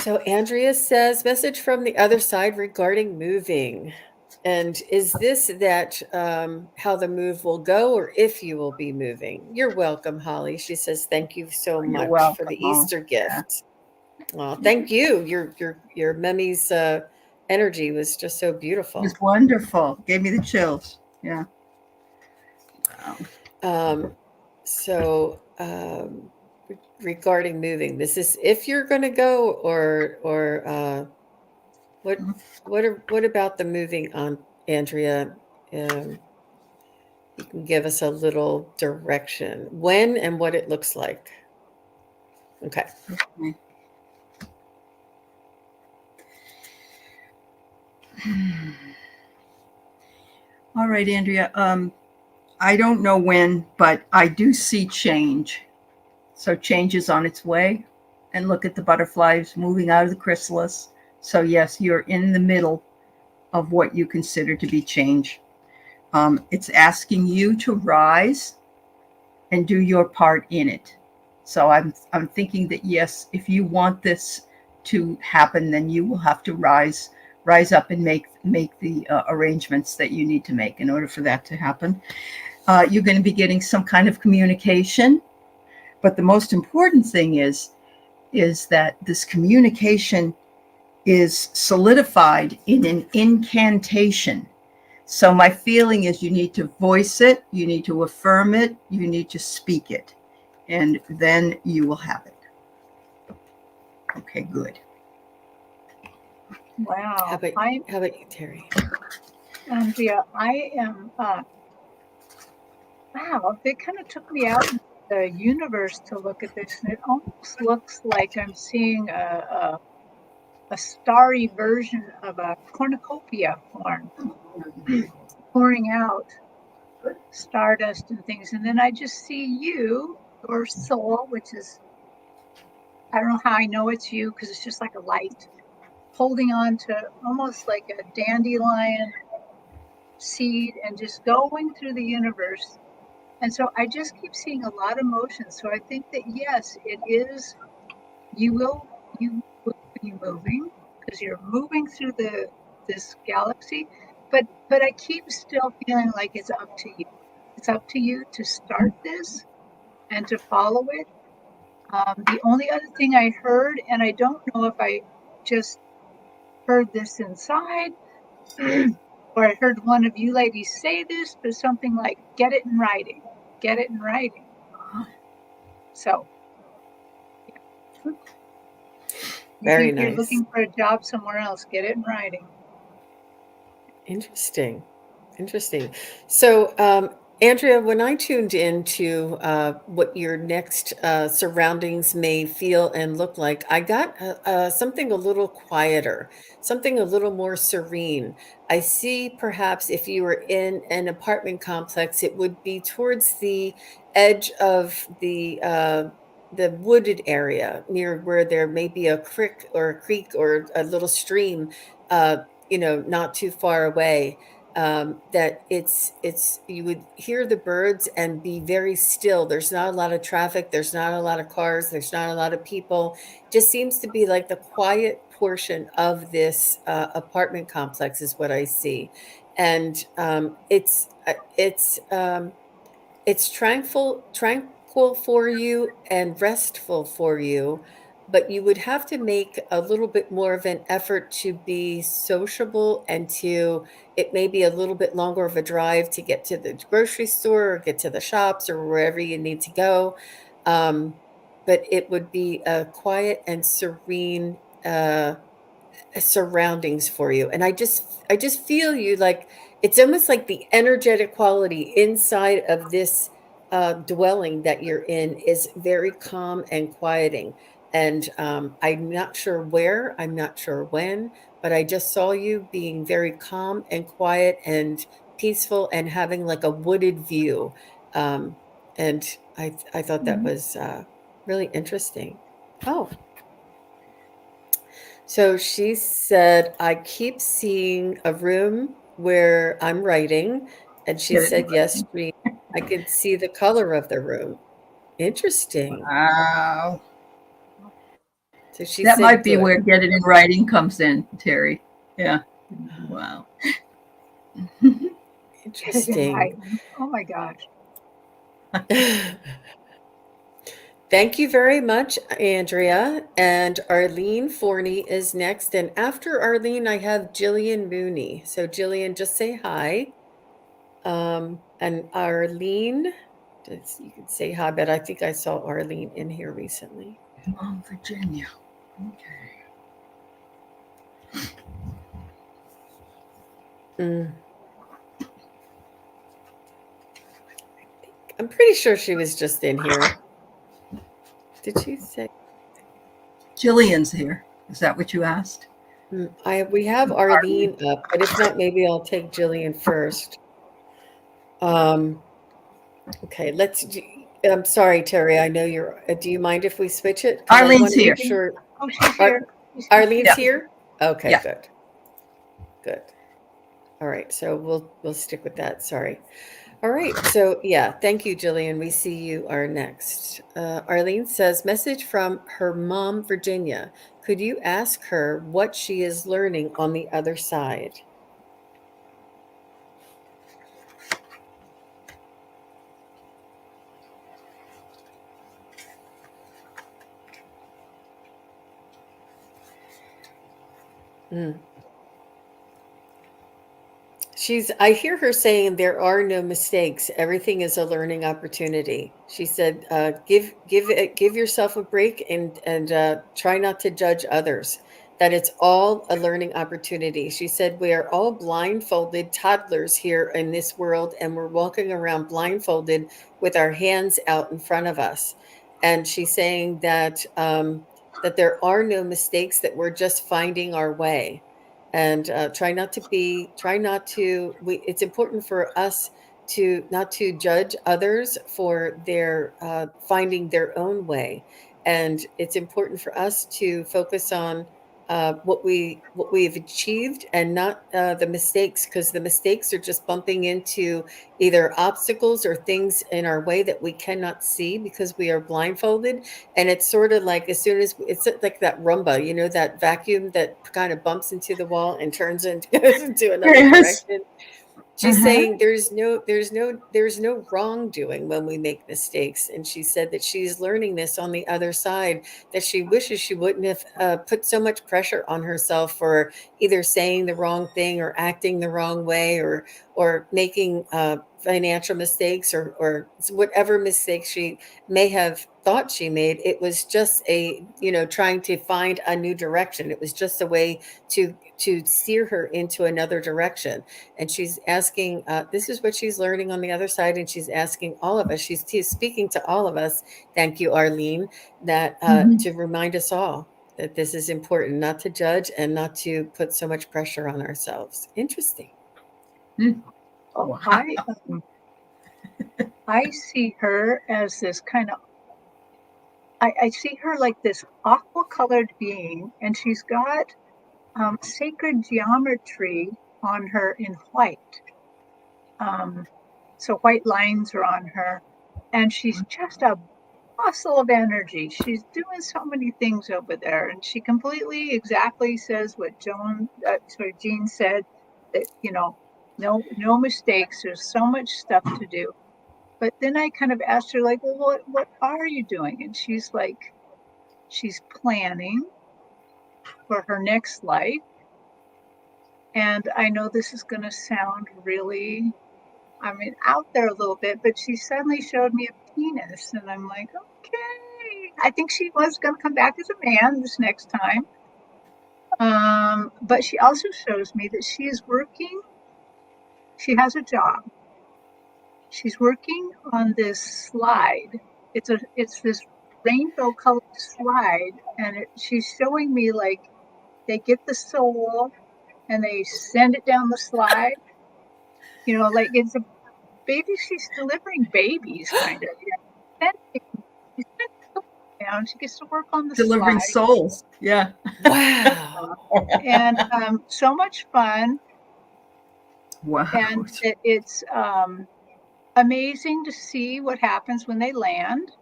So Andrea says, message from the other side regarding moving. And is this that how the move will go, or if you will be moving? You're welcome, Holly. She says, thank you so You're much for welcome. the Easter Yeah. gift. Oh, thank you. Your Memi's energy was just so It beautiful. was wonderful. Gave me the chills. Yeah. Wow. So regarding moving, this is if you're going to go, or what about the moving on, Andrea? You can give us a little direction when and what it looks like. Okay. Okay. All right, Andrea. I don't know when, but I do see change. So change is on its way. And look at the butterflies moving out of the chrysalis. So yes, you're in the middle of what you consider to be change. It's asking you to rise and do your part in it. So I'm thinking that yes, if you want this to happen, then you will have to rise up and make the arrangements that you need to make in order for that to happen. You're going to be getting some kind of communication, but the most important thing is that this communication is solidified in an incantation. So my feeling is you need to voice it, you need to affirm it, you need to speak it, and then you will have it. Okay, good. Wow. How about you, Terry? Andrea, I am, wow, they kind of took me out in the universe to look at this, and it almost looks like I'm seeing a starry version of a cornucopia horn pouring out stardust and things. And then I just see you, your soul, which is, I don't know how I know it's you because it's just like a light, holding on to almost like a dandelion seed and just going through the universe. And so I just keep seeing a lot of motion. So I think that yes, it is, you will be moving because you're moving through this galaxy. But I keep still feeling like it's up to you. It's up to you to start this and to follow it. The only other thing I heard, and I don't know if I just heard this inside or I heard one of you ladies say this, but something like, get it in writing, get it in writing. So, yeah. Very You're nice. looking for a job somewhere else, get it in writing. Interesting. So Andrea, when I tuned into what your next surroundings may feel and look like, I got something a little quieter, something a little more serene. I see perhaps if you were in an apartment complex, it would be towards the edge of the wooded area near where there may be a creek or a little stream, uh, not too far away, that it's you would hear the birds and be very still. There's not a lot of traffic, there's not a lot of cars, there's not a lot of people. Just seems to be like the quiet portion of this apartment complex is what I see. And it's tranquil for you and restful for you, but you would have to make a little bit more of an effort to be sociable and to it may be a little bit longer of a drive to get to the grocery store or get to the shops or wherever you need to go. Um, but it would be a quiet and serene surroundings for you. And I just feel you like it's almost like the energetic quality inside of this dwelling that you're in is very calm and quieting. And I'm not sure where, I'm not sure when, but I just saw you being very calm and quiet and peaceful and having like a wooded view. Um, and I thought that Mhm. was really interesting. Oh, so she said, I keep seeing a room where I'm writing. And she Get it? said, yes, I could see the color of the room. Interesting. Wow. So she That said, might be good. where get it in writing comes in, Terry. Yeah. Wow. Interesting. Oh my gosh. Thank you very much, Andrea. And Arlene Forney is next. And after Arlene, I have Jillian Mooney. So, Jillian, just say hi. And Arlene, you can say hi, but I think I saw Arlene in here recently. Oh, Virginia. Okay. Mm. I'm pretty sure she was just in here. Did she say? Jillian's here. Is that what you asked? We have Arlene. Arlene up, but if not, maybe I'll take Jillian first. Um, okay, I'm sorry, Terry. I know you're. Do you mind if we switch it? Because I want Arlene's to here. make sure. Oh, she's here. Arlene's Yeah. here. Okay, Yeah. good, good. All right, so we'll stick with that. Sorry. All right. So, yeah, thank you, Jillian. We see you are next. Arlene says, message from her mom, Virginia. Could you ask her what she is learning on the other side? Mm. I hear her saying there are no mistakes. Everything is a learning opportunity. She said, give yourself a break and try not to judge others. That it's all a learning opportunity. She said, we are all blindfolded toddlers here in this world, and we're walking around blindfolded with our hands out in front of us. And she's saying that there are no mistakes, that we're just finding our way. And it's important for us to not to judge others for their finding their own way. And it's important for us to focus on what we've achieved and not the mistakes, because the mistakes are just bumping into either obstacles or things in our way that we cannot see because we are blindfolded. And it's sort of like as soon as it's like that Rumba, that vacuum that kind of bumps into the wall and turns into goes into another Yes. direction. She's Mhm. saying there's no wrongdoing when we make mistakes. And she said that she's learning this on the other side, that she wishes she wouldn't have put so much pressure on herself for either saying the wrong thing or acting the wrong way or making financial mistakes or whatever mistakes she may have thought she made. It was just trying to find a new direction. It was just a way to to steer her into another direction. And she's asking, this is what she's learning on the other side. And she's asking all of us, she's speaking to all of us. Thank you, Arlene, that to remind us all that this is important, not to judge and not to put so much pressure on ourselves. Interesting. Oh, I see her as this kind of, I see her like this aqua colored being, and she's got sacred geometry on her in white. So white lines are on her, and she's just a bustle of energy. She's doing so many things over there, and she completely exactly says what Jean said, that, you know, no mistakes. There's so much stuff to do. But then I kind of asked her, like, well, what are you doing? And she's like, she's planning for her next life. And I know this is going to sound really, out there a little bit, but she suddenly showed me a penis. And I'm like, okay. I think she was going to come back as a man this next time. But she also shows me that she is working. She has a job. She's working on this slide. It's this rainbow colored slide, and she's showing me, like, they get the soul and they send it down the slide. You know, like it's a baby. She's delivering babies, kind of. Then she sends it down. She gets to work on the Delivering slide. souls. Yeah. Wow. And so much fun. Wow. And it's amazing to see what happens when they land.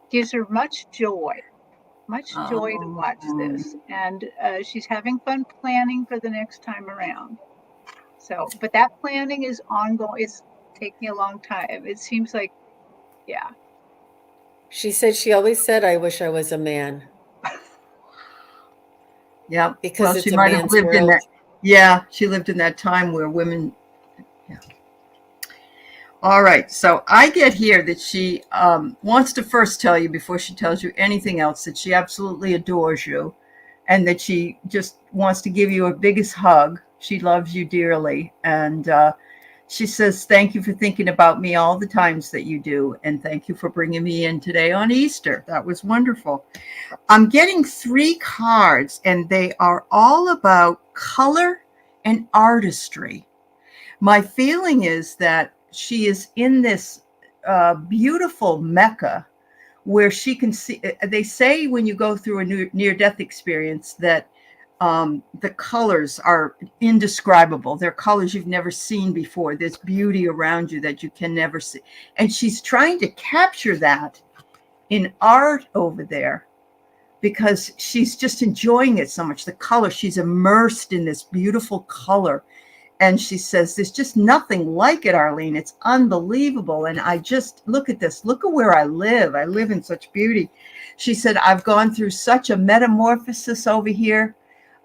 Gives her much joy to watch this. And she's having fun planning for the next time around. So, but that planning is ongoing. It's taking a long time. It seems like, yeah. She said she always said, I wish I was a man. Yeah. Because well, it's she a might have man's lived in world. that. Yeah, she lived in that time where women. Yeah. All right. So I get here that she wants to first tell you, before she tells you anything else, that she absolutely adores you and that she just wants to give you a biggest hug. She loves you dearly. And she says, thank you for thinking about me all the times that you do. And thank you for bringing me in today on Easter. That was wonderful. I'm getting 3 cards, and they are all about color and artistry. My feeling is that she is in this beautiful Mecca where she can see. They say when you go through a near-death experience that the colors are indescribable. They're colors you've never seen before. There's beauty around you that you can never see. And she's trying to capture that in art over there because she's just enjoying it so much. The color, she's immersed in this beautiful color. And she says, there's just nothing like it, Arlene. It's unbelievable. And I just, look at this. Look at where I live. I live in such beauty. She said, I've gone through such a metamorphosis over here.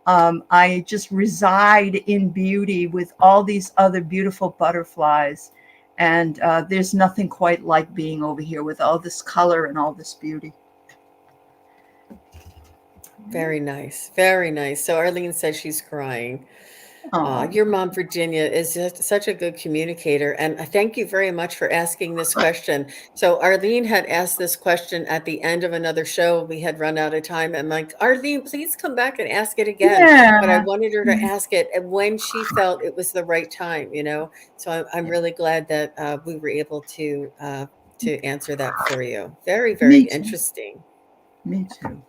I just reside in beauty with all these other beautiful butterflies. And there's nothing quite like being over here with all this color and all this beauty. Very nice. Very nice. So Arlene says she's crying. Oh. Your mom, Virginia, is just such a good communicator. And I thank you very much for asking this question. So Arlene had asked this question at the end of another show. We had run out of time. I'm like, Arlene, please come back and ask it again. Yeah. But I wanted her to ask it when she felt it was the right time, you know? So I'm really glad that we were able to answer that for you. Very, very interesting. Me too.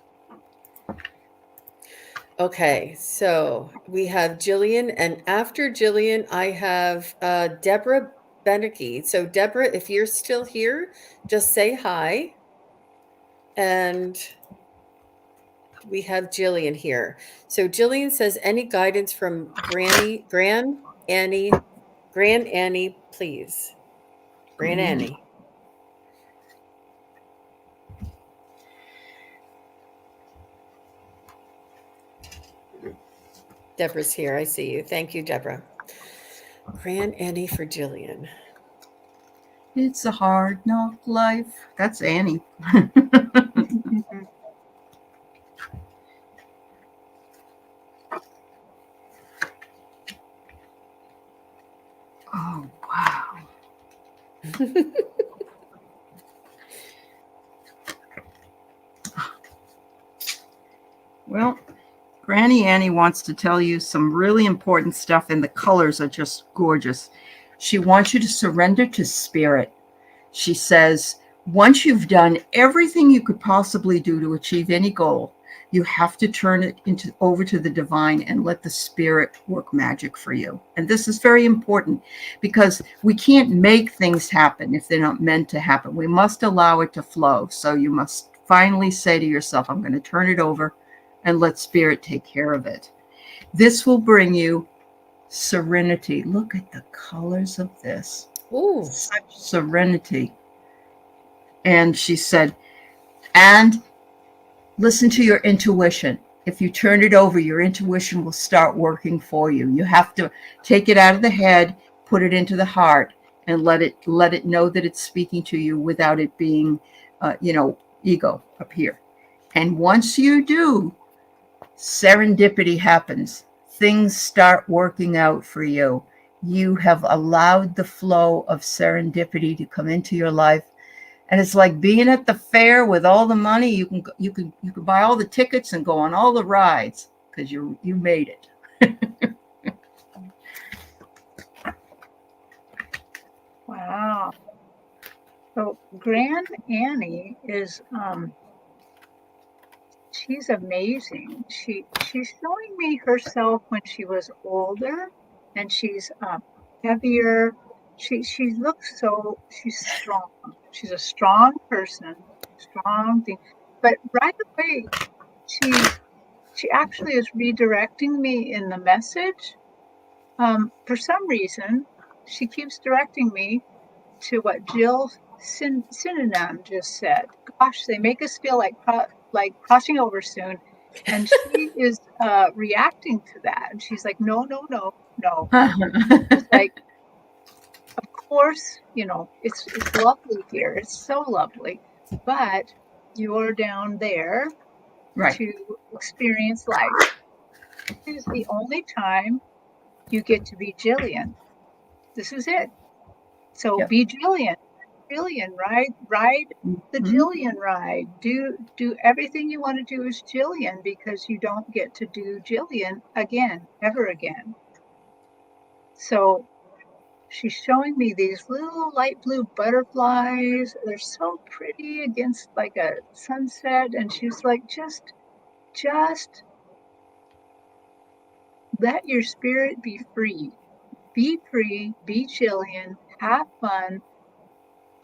Okay, so we have Jillian, and after Jillian, I have Deborah Beneke. So Deborah, if you're still here, just say hi. And we have Jillian here. So Jillian says, any guidance from Gran Annie, please. Gran Annie. Deborah's here. I see you. Thank you, Deborah. Gran Annie for Jillian. It's a hard knock life. That's Annie. Well, Granny Annie wants to tell you some really important stuff, and the colors are just gorgeous. She wants you to surrender to spirit. She says, once you've done everything you could possibly do to achieve any goal, you have to turn it over to the divine and let the spirit work magic for you. And this is very important because we can't make things happen if they're not meant to happen. We must allow it to flow. So you must finally say to yourself, I'm going to turn it over and let spirit take care of it. This will bring you serenity. Look at the colors of this. Ooh. Such serenity. And she said, and listen to your intuition. If you turn it over, your intuition will start working for you. You have to take it out of the head, put it into the heart, and let it know that it's speaking to you without it being, ego up here. And once you do, serendipity happens. Things start working out for you. You have allowed the flow of serendipity to come into your life. And it's like being at the fair with all the money. You can buy all the tickets and go on all the rides because you made it. Wow. So Grand Annie is she's amazing. She's showing me herself when she was older, and she's heavier. She looks so she's strong. She's a strong person, strong thing. But right away, she actually is redirecting me in the message. For some reason, she keeps directing me to what Jill Synonym just said. Gosh, they make us feel like crossing over soon. And she is reacting to that. And she's like, no. It's like, of course, it's lovely here. It's so lovely. But you're down there Right. to experience life. This is the only time you get to be Jillian. This is it. So Yep. be Jillian. Jillian, ride the Jillian ride. Do everything you want to do as Jillian, because you don't get to do Jillian again, ever again. So she's showing me these little light blue butterflies. They're so pretty against like a sunset. And she's like, just let your spirit be free. Be free, be Jillian, have fun.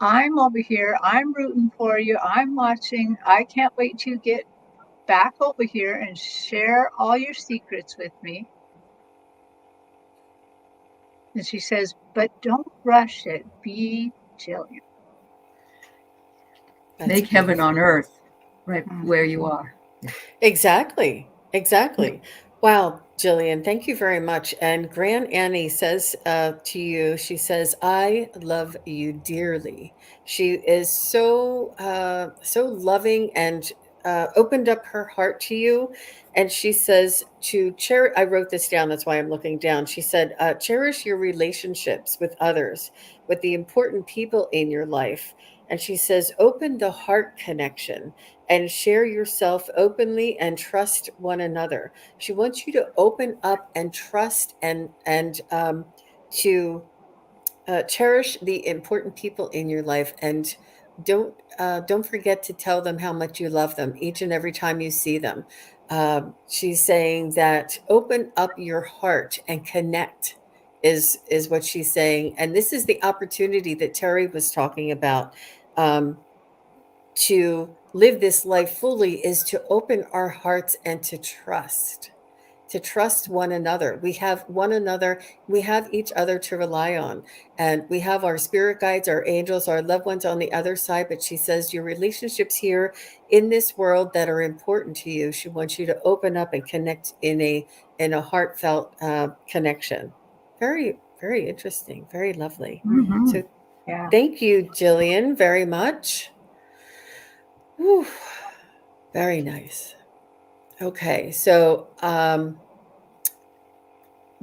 I'm over here. I'm rooting for you. I'm watching. I can't wait to get back over here and share all your secrets with me. And she says, but don't rush it. Be Jillian. Make heaven on earth right where you are. Exactly. Wow, Jillian, thank you very much. And Grand Annie says to you, she says, I love you dearly. She is so loving and opened up her heart to you. And she says to cherish, I wrote this down, that's why I'm looking down. She said, cherish your relationships with others, with the important people in your life. And she says, open the heart connection and share yourself openly and trust one another. She wants you to open up and trust and to cherish the important people in your life, and don't forget to tell them how much you love them each and every time you see them. She's saying that open up your heart and connect is what she's saying, and this is the opportunity that Terry was talking about. To live this life fully is to open our hearts and to trust one another. We have one another, we have each other to rely on, and we have our spirit guides, our angels, our loved ones on the other side. But she says your relationships here in this world that are important to you, she wants you to open up and connect in a heartfelt connection. Very, very interesting, very lovely. So Yeah. thank you, Jillian, very much. Whew. Very nice. Okay, so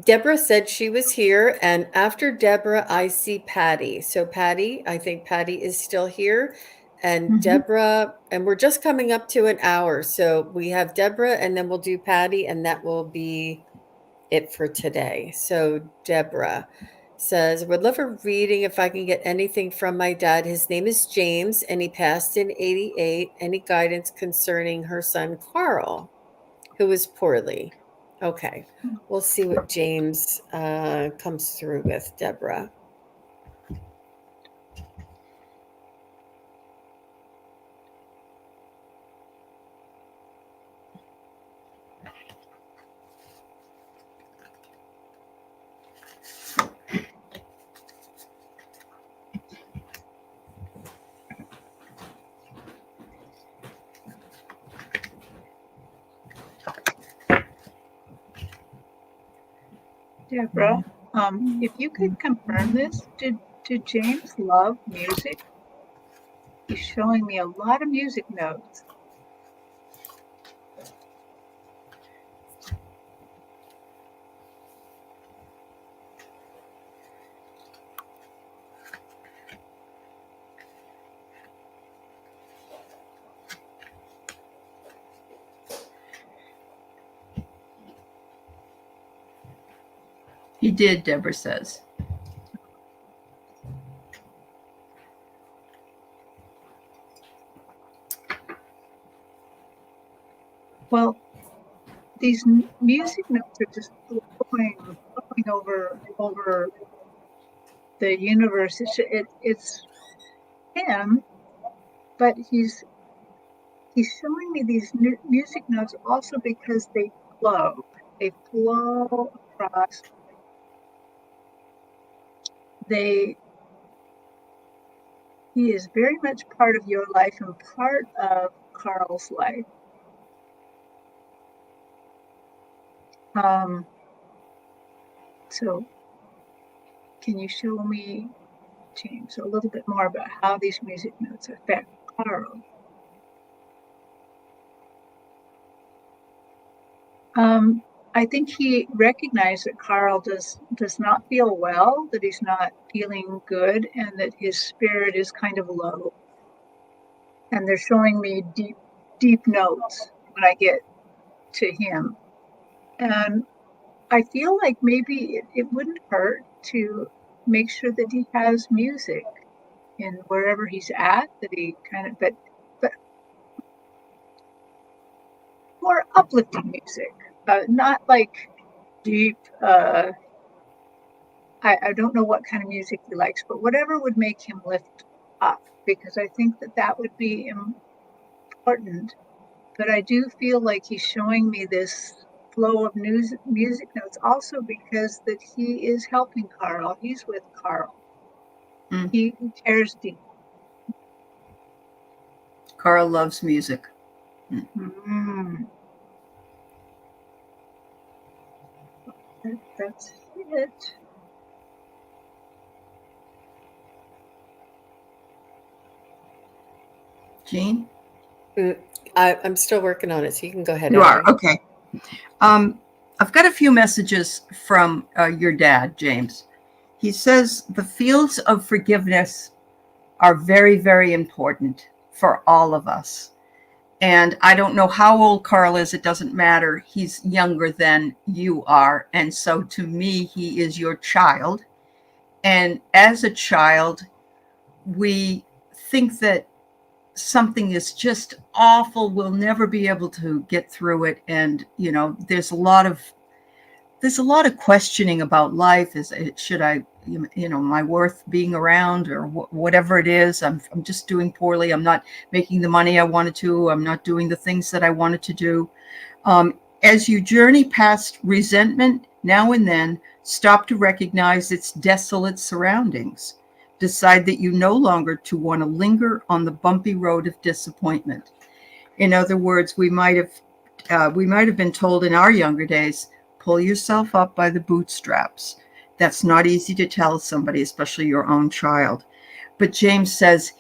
Deborah said she was here, and after Deborah, I see Patty. So Patty, I think Patty is still here, and Mhm. Deborah, and we're just coming up to an hour. So we have Deborah, and then we'll do Patty, and that will be it for today. So Deborah says, would love a reading if I can get anything from my dad. His name is James, and he passed in 88. Any guidance concerning her son, Carl, who is poorly? Okay. We'll see what James comes through with, Deborah. Deborah, if you could confirm this, did James love music? He's showing me a lot of music notes. He did, Deborah says. Well, these music notes are just flowing over the universe. It's him, but he's showing me these music notes also because they flow. They flow across. He is very much part of your life and part of Carl's life. So can you show me, James, a little bit more about how these music notes affect Carl? I think he recognized that Carl does not feel well, that he's not feeling good, and that his spirit is kind of low. And they're showing me deep notes when I get to him. And I feel like maybe it wouldn't hurt to make sure that he has music in wherever he's at, that he kind of, but more uplifting music, not like deep. I don't know what kind of music he likes, but whatever would make him lift up, because I think that would be important. But I do feel like he's showing me this flow of music notes also because that he is helping Carl. He's with Carl. Mm. He cares deeply. Carl loves music. That's it. Jean? I'm still working on it, so you can go ahead. You are, Ellie. okay. I've got a few messages from your dad, James. He says the fields of forgiveness are very, very important for all of us. And I don't know how old Carl is. It doesn't matter. He's younger than you are. And so to me, he is your child. And as a child, we think that something is just awful. We'll never be able to get through it. And, you know, there's a lot of questioning about life. Should I, you know, my worth being around, or whatever it is? I'm just doing poorly. I'm not making the money I wanted to. I'm not doing the things that I wanted to do. As you journey past resentment, now and then, stop to recognize its desolate surroundings. Decide that you no longer to want to linger on the bumpy road of disappointment. In other words, we might have been told in our younger days, pull yourself up by the bootstraps. That's not easy to tell somebody, especially your own child. But James says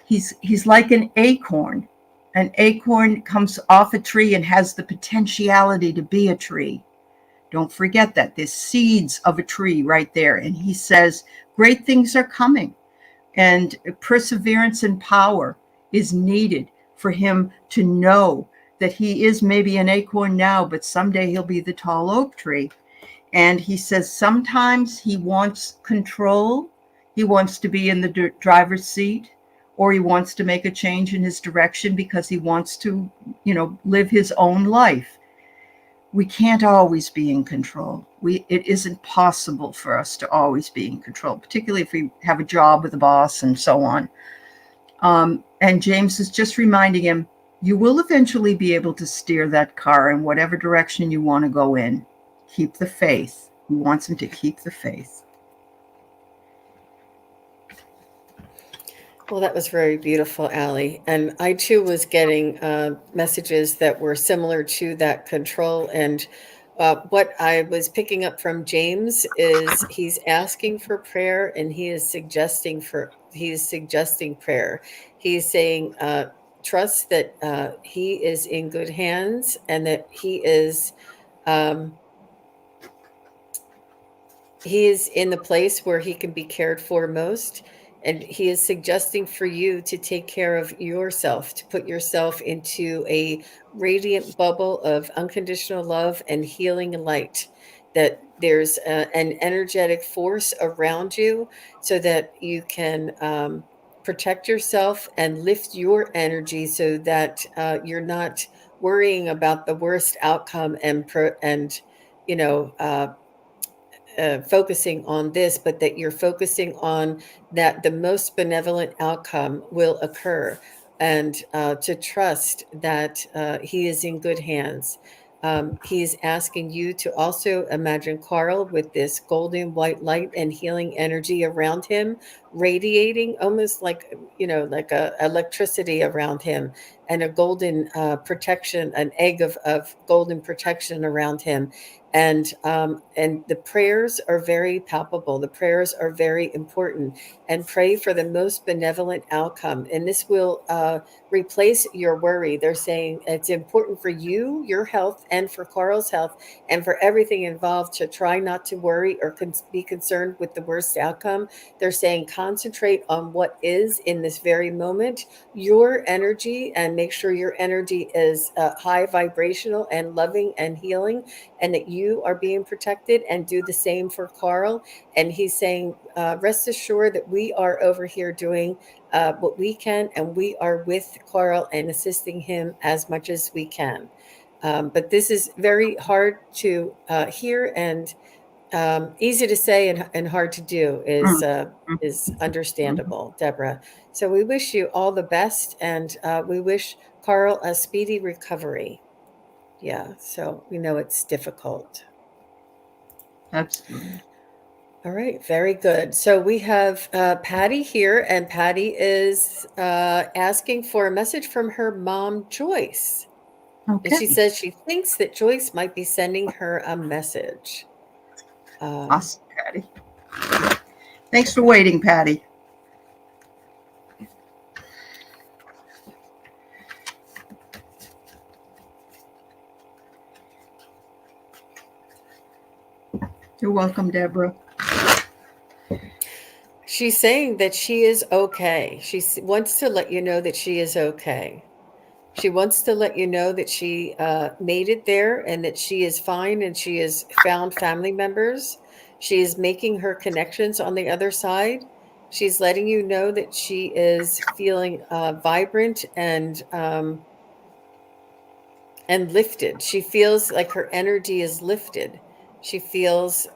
he's like an acorn. An acorn comes off a tree and has the potentiality to be a tree. Don't forget that. There's seeds of a tree right there. And he says, great things are coming. And perseverance and power is needed for him to know that he is maybe an acorn now, but someday he'll be the tall oak tree. And he says sometimes he wants control. He wants to be in the driver's seat, or he wants to make a change in his direction because he wants to, live his own life. We can't always be in control. It isn't possible for us to always be in control, particularly if we have a job with a boss and so on. And James is just reminding him, you will eventually be able to steer that car in whatever direction you want to go in. Keep the faith. He wants him to keep the faith. Well, that was very beautiful, Allie. And I too was getting messages that were similar to that control. And what I was picking up from James is he's asking for prayer, and he is suggesting prayer. He's saying, trust that he is in good hands, and that he is in the place where he can be cared for most. And he is suggesting for you to take care of yourself, to put yourself into a radiant bubble of unconditional love and healing light, that there's an energetic force around you so that you can protect yourself and lift your energy, so that you're not worrying about the worst outcome and you know focusing on this, but that you're focusing on that the most benevolent outcome will occur, and to trust that he is in good hands. He is asking you to also imagine Carl with this golden white light and healing energy around him, radiating almost like, like a electricity around him, and a golden protection, an egg of golden protection around him. And the prayers are very palpable. The prayers are very important, and pray for the most benevolent outcome. And this will replace your worry. They're saying it's important for you, your health, and for Carl's health, and for everything involved to try not to worry or be concerned with the worst outcome. They're saying concentrate on what is in this very moment, your energy, and make sure your energy is high vibrational and loving and healing, and that you are being protected, and do the same for Carl. And he's saying, rest assured that we are over here doing what we can, and we are with Carl and assisting him as much as we can. But this is very hard to hear, and easy to say and hard to do is understandable, Deborah. So we wish you all the best, and we wish Carl a speedy recovery. Yeah, so we know it's difficult. Absolutely. All right, very good. So we have Patty here, and Patty is asking for a message from her mom, Joyce. And she Okay. says she thinks that Joyce might be sending her a message. Awesome, Patty. Thanks for waiting, Patty. You're welcome, Deborah. She's saying that she is okay. She wants to let you know that she is okay. She wants to let you know that she made it there, and that she is fine, and she has found family members. She is making her connections on the other side. She's letting you know that she is feeling vibrant and lifted. She feels like her energy is lifted. She feels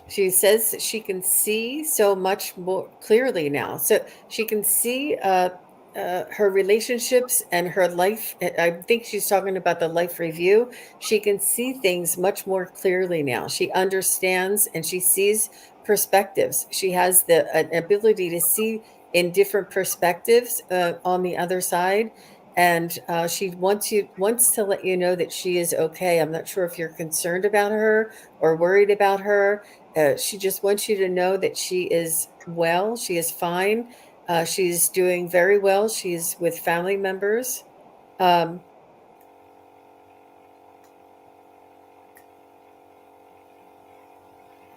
she says that she can see so much more clearly now. So she can see her relationships and her life. I think she's talking about the life review. She can see things much more clearly now. She understands, and she sees perspectives. She has the an ability to see in different perspectives on the other side. And she wants to let you know that she is okay. I'm not sure if you're concerned about her or worried about her. She just wants you to know that she is well. She is fine. She's doing very well. She's with family members. Um,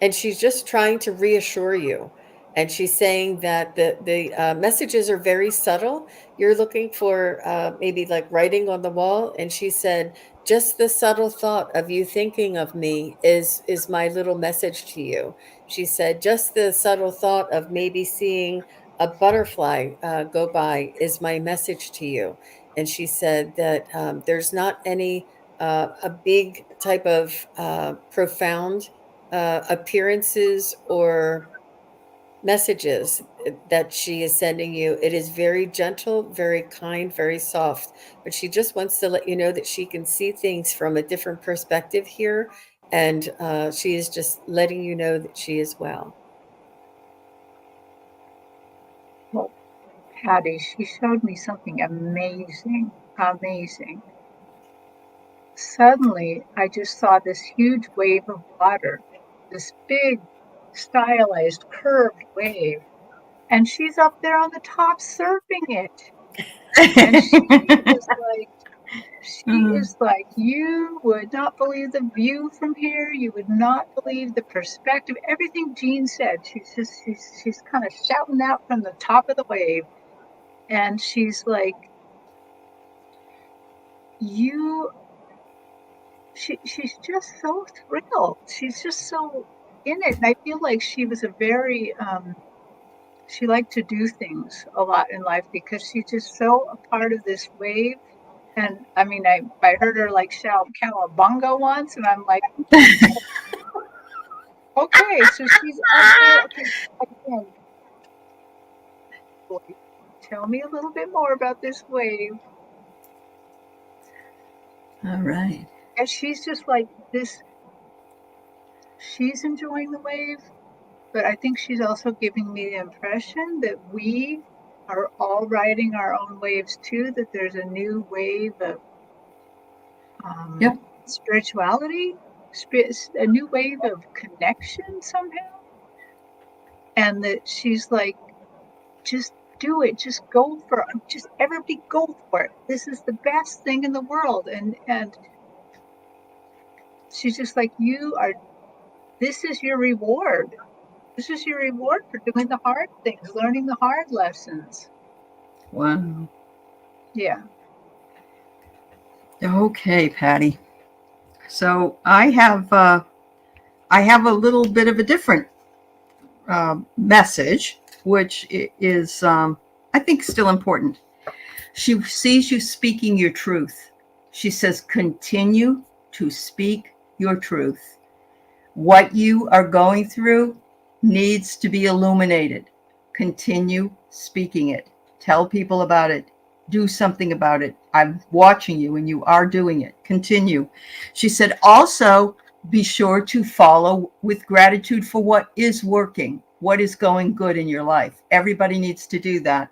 and she's just trying to reassure you. And she's saying that the messages are very subtle. You're looking for maybe like writing on the wall, and she said, just the subtle thought of you thinking of me is my little message to you. She said, just the subtle thought of maybe seeing a butterfly go by is my message to you. And she said that there's not any a big type of profound appearances or messages that she is sending you. It is very gentle, very kind, very soft, but she just wants to let you know that she can see things from a different perspective here, and she is just letting you know that she is well. Well, Patty, she showed me something amazing, amazing. Suddenly, I just saw this huge wave of water, this big, stylized, curved wave, and she's up there on the top surfing it. And she is like, you would not believe the view from here. You would not believe the perspective. Everything Jean said, she's kind of shouting out from the top of the wave. And she's like, she's just so thrilled. She's just so in it. And I feel like she was a very, she liked to do things a lot in life because she's just so a part of this wave. And I mean, I heard her like shout "Cowabunga" once, and I'm like, okay, so she's up there. Okay, again, boy, tell me a little bit more about this wave. All right. And she's just like this. She's enjoying the wave, but I think she's also giving me the impression that we are all riding our own waves too. That there's a new wave of spirituality, a new wave of connection somehow, and that she's like, just do it, just go for it, just everybody go for it. This is the best thing in the world, and she's just like, this is your reward. This is your reward for doing the hard things, learning the hard lessons. Wow. Yeah. Okay, Patty. So I have a little bit of a different message, which is I think still important. She sees you speaking your truth. She says, continue to speak your truth. What you are going through needs to be illuminated. Continue speaking it. Tell people about it. Do something about it. I'm watching you and you are doing it. Continue. She said, also be sure to follow with gratitude for what is working, what is going good in your life. Everybody needs to do that.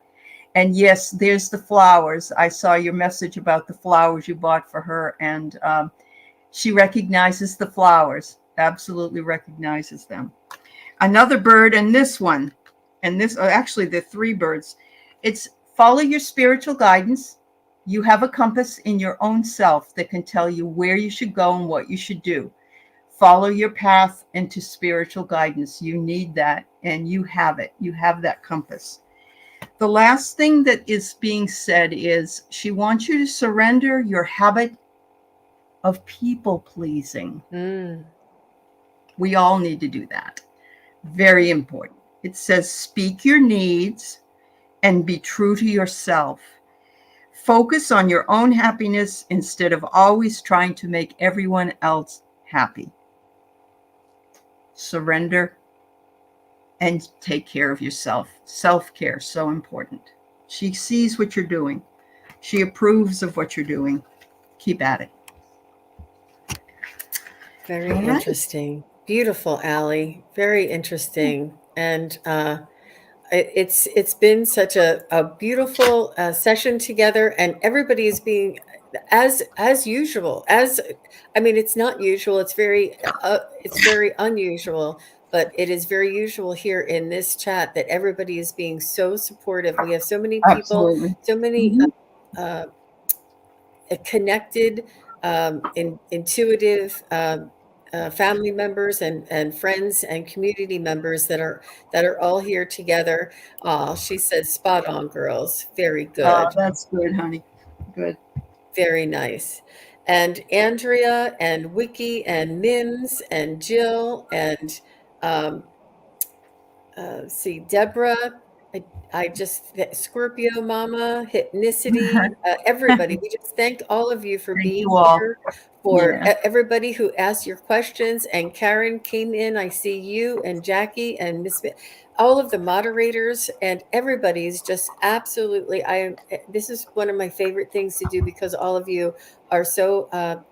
And yes, there's the flowers. I saw your message about the flowers you bought for her, and she recognizes the flowers, absolutely recognizes them. Another bird, and this one, and this, actually the three birds, it's follow your spiritual guidance. You have a compass in your own self that can tell you where you should go and what you should do. Follow your path into spiritual guidance. You need that, and you have it. You have that compass. The last thing that is being said is she wants you to surrender your habit of people pleasing. We all need to do that. Very important. It says, speak your needs and be true to yourself. Focus on your own happiness instead of always trying to make everyone else happy. Surrender and take care of yourself. Self-care, so important. She sees what you're doing. She approves of what you're doing. Keep at it. Very interesting. Beautiful, Allie. Very interesting. And it's been such a beautiful session together, and everybody is being as usual. It's not usual. It's very unusual, but it is very usual here in this chat that everybody is being so supportive. We have so many people, Absolutely. so many connected, intuitive, family members and friends and community members that are all here together. She said, "Spot on, girls. Very Oh, good, that's good, honey. Good. very nice." And Andrea and Wiki and Mims and Jill and um, see Deborah. I just Scorpio Mama, Hypnicity, everybody. We just thank all of you for Thank being you all. here. For Yeah. everybody who asked your questions, and Karen came in. I see you and Jackie and Miss, all of the moderators and everybody's just absolutely. This is one of my favorite things to do because all of you are so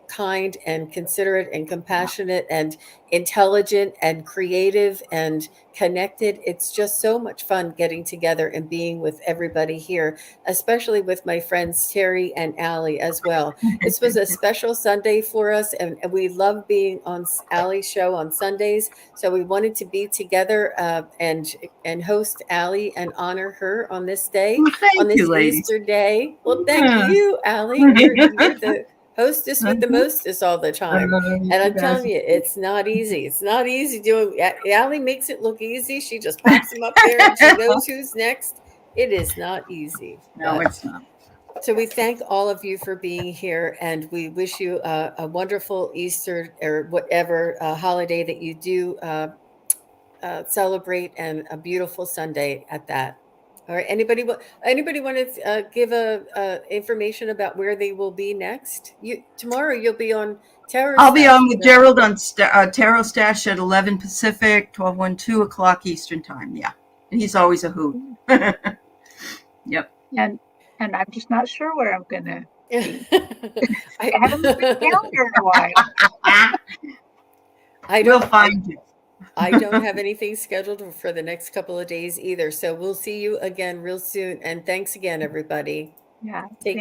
kind and considerate and compassionate and intelligent and creative and connected. It's just so much fun getting together and being with everybody here, especially with my friends Terry and Allie as well. This was a special Sunday for us, and we love being on Allie's show on Sundays. So we wanted to be together and host Allie and honor her on this day, Well, on thank this you, ladies. Easter day. Well, thank Yeah. you, Allie. You're the hostess with the mostest all the time. And I'm telling you, it's not easy. It's not easy doing. Allie makes it look easy. She just pops them up there and she knows who's next. It is not easy. No, but- it's not. So we thank all of you for being here, and we wish you a wonderful Easter or whatever holiday that you do celebrate, and a beautiful Sunday at that. All right. Anybody want to give information about where they will be next? Tomorrow you'll be on Tarot. I'll be on with Stash, Gerald on Tarot Stash at 11 Pacific, 2 o'clock Eastern time. Yeah. And he's always a hoot. Yep. And I'm just not sure where I'm gonna. I I haven't looked at the calendar in a while. I We'll don't find you. I don't have anything scheduled for the next couple of days either. So we'll see you again real soon. And thanks again, everybody. Yeah. Take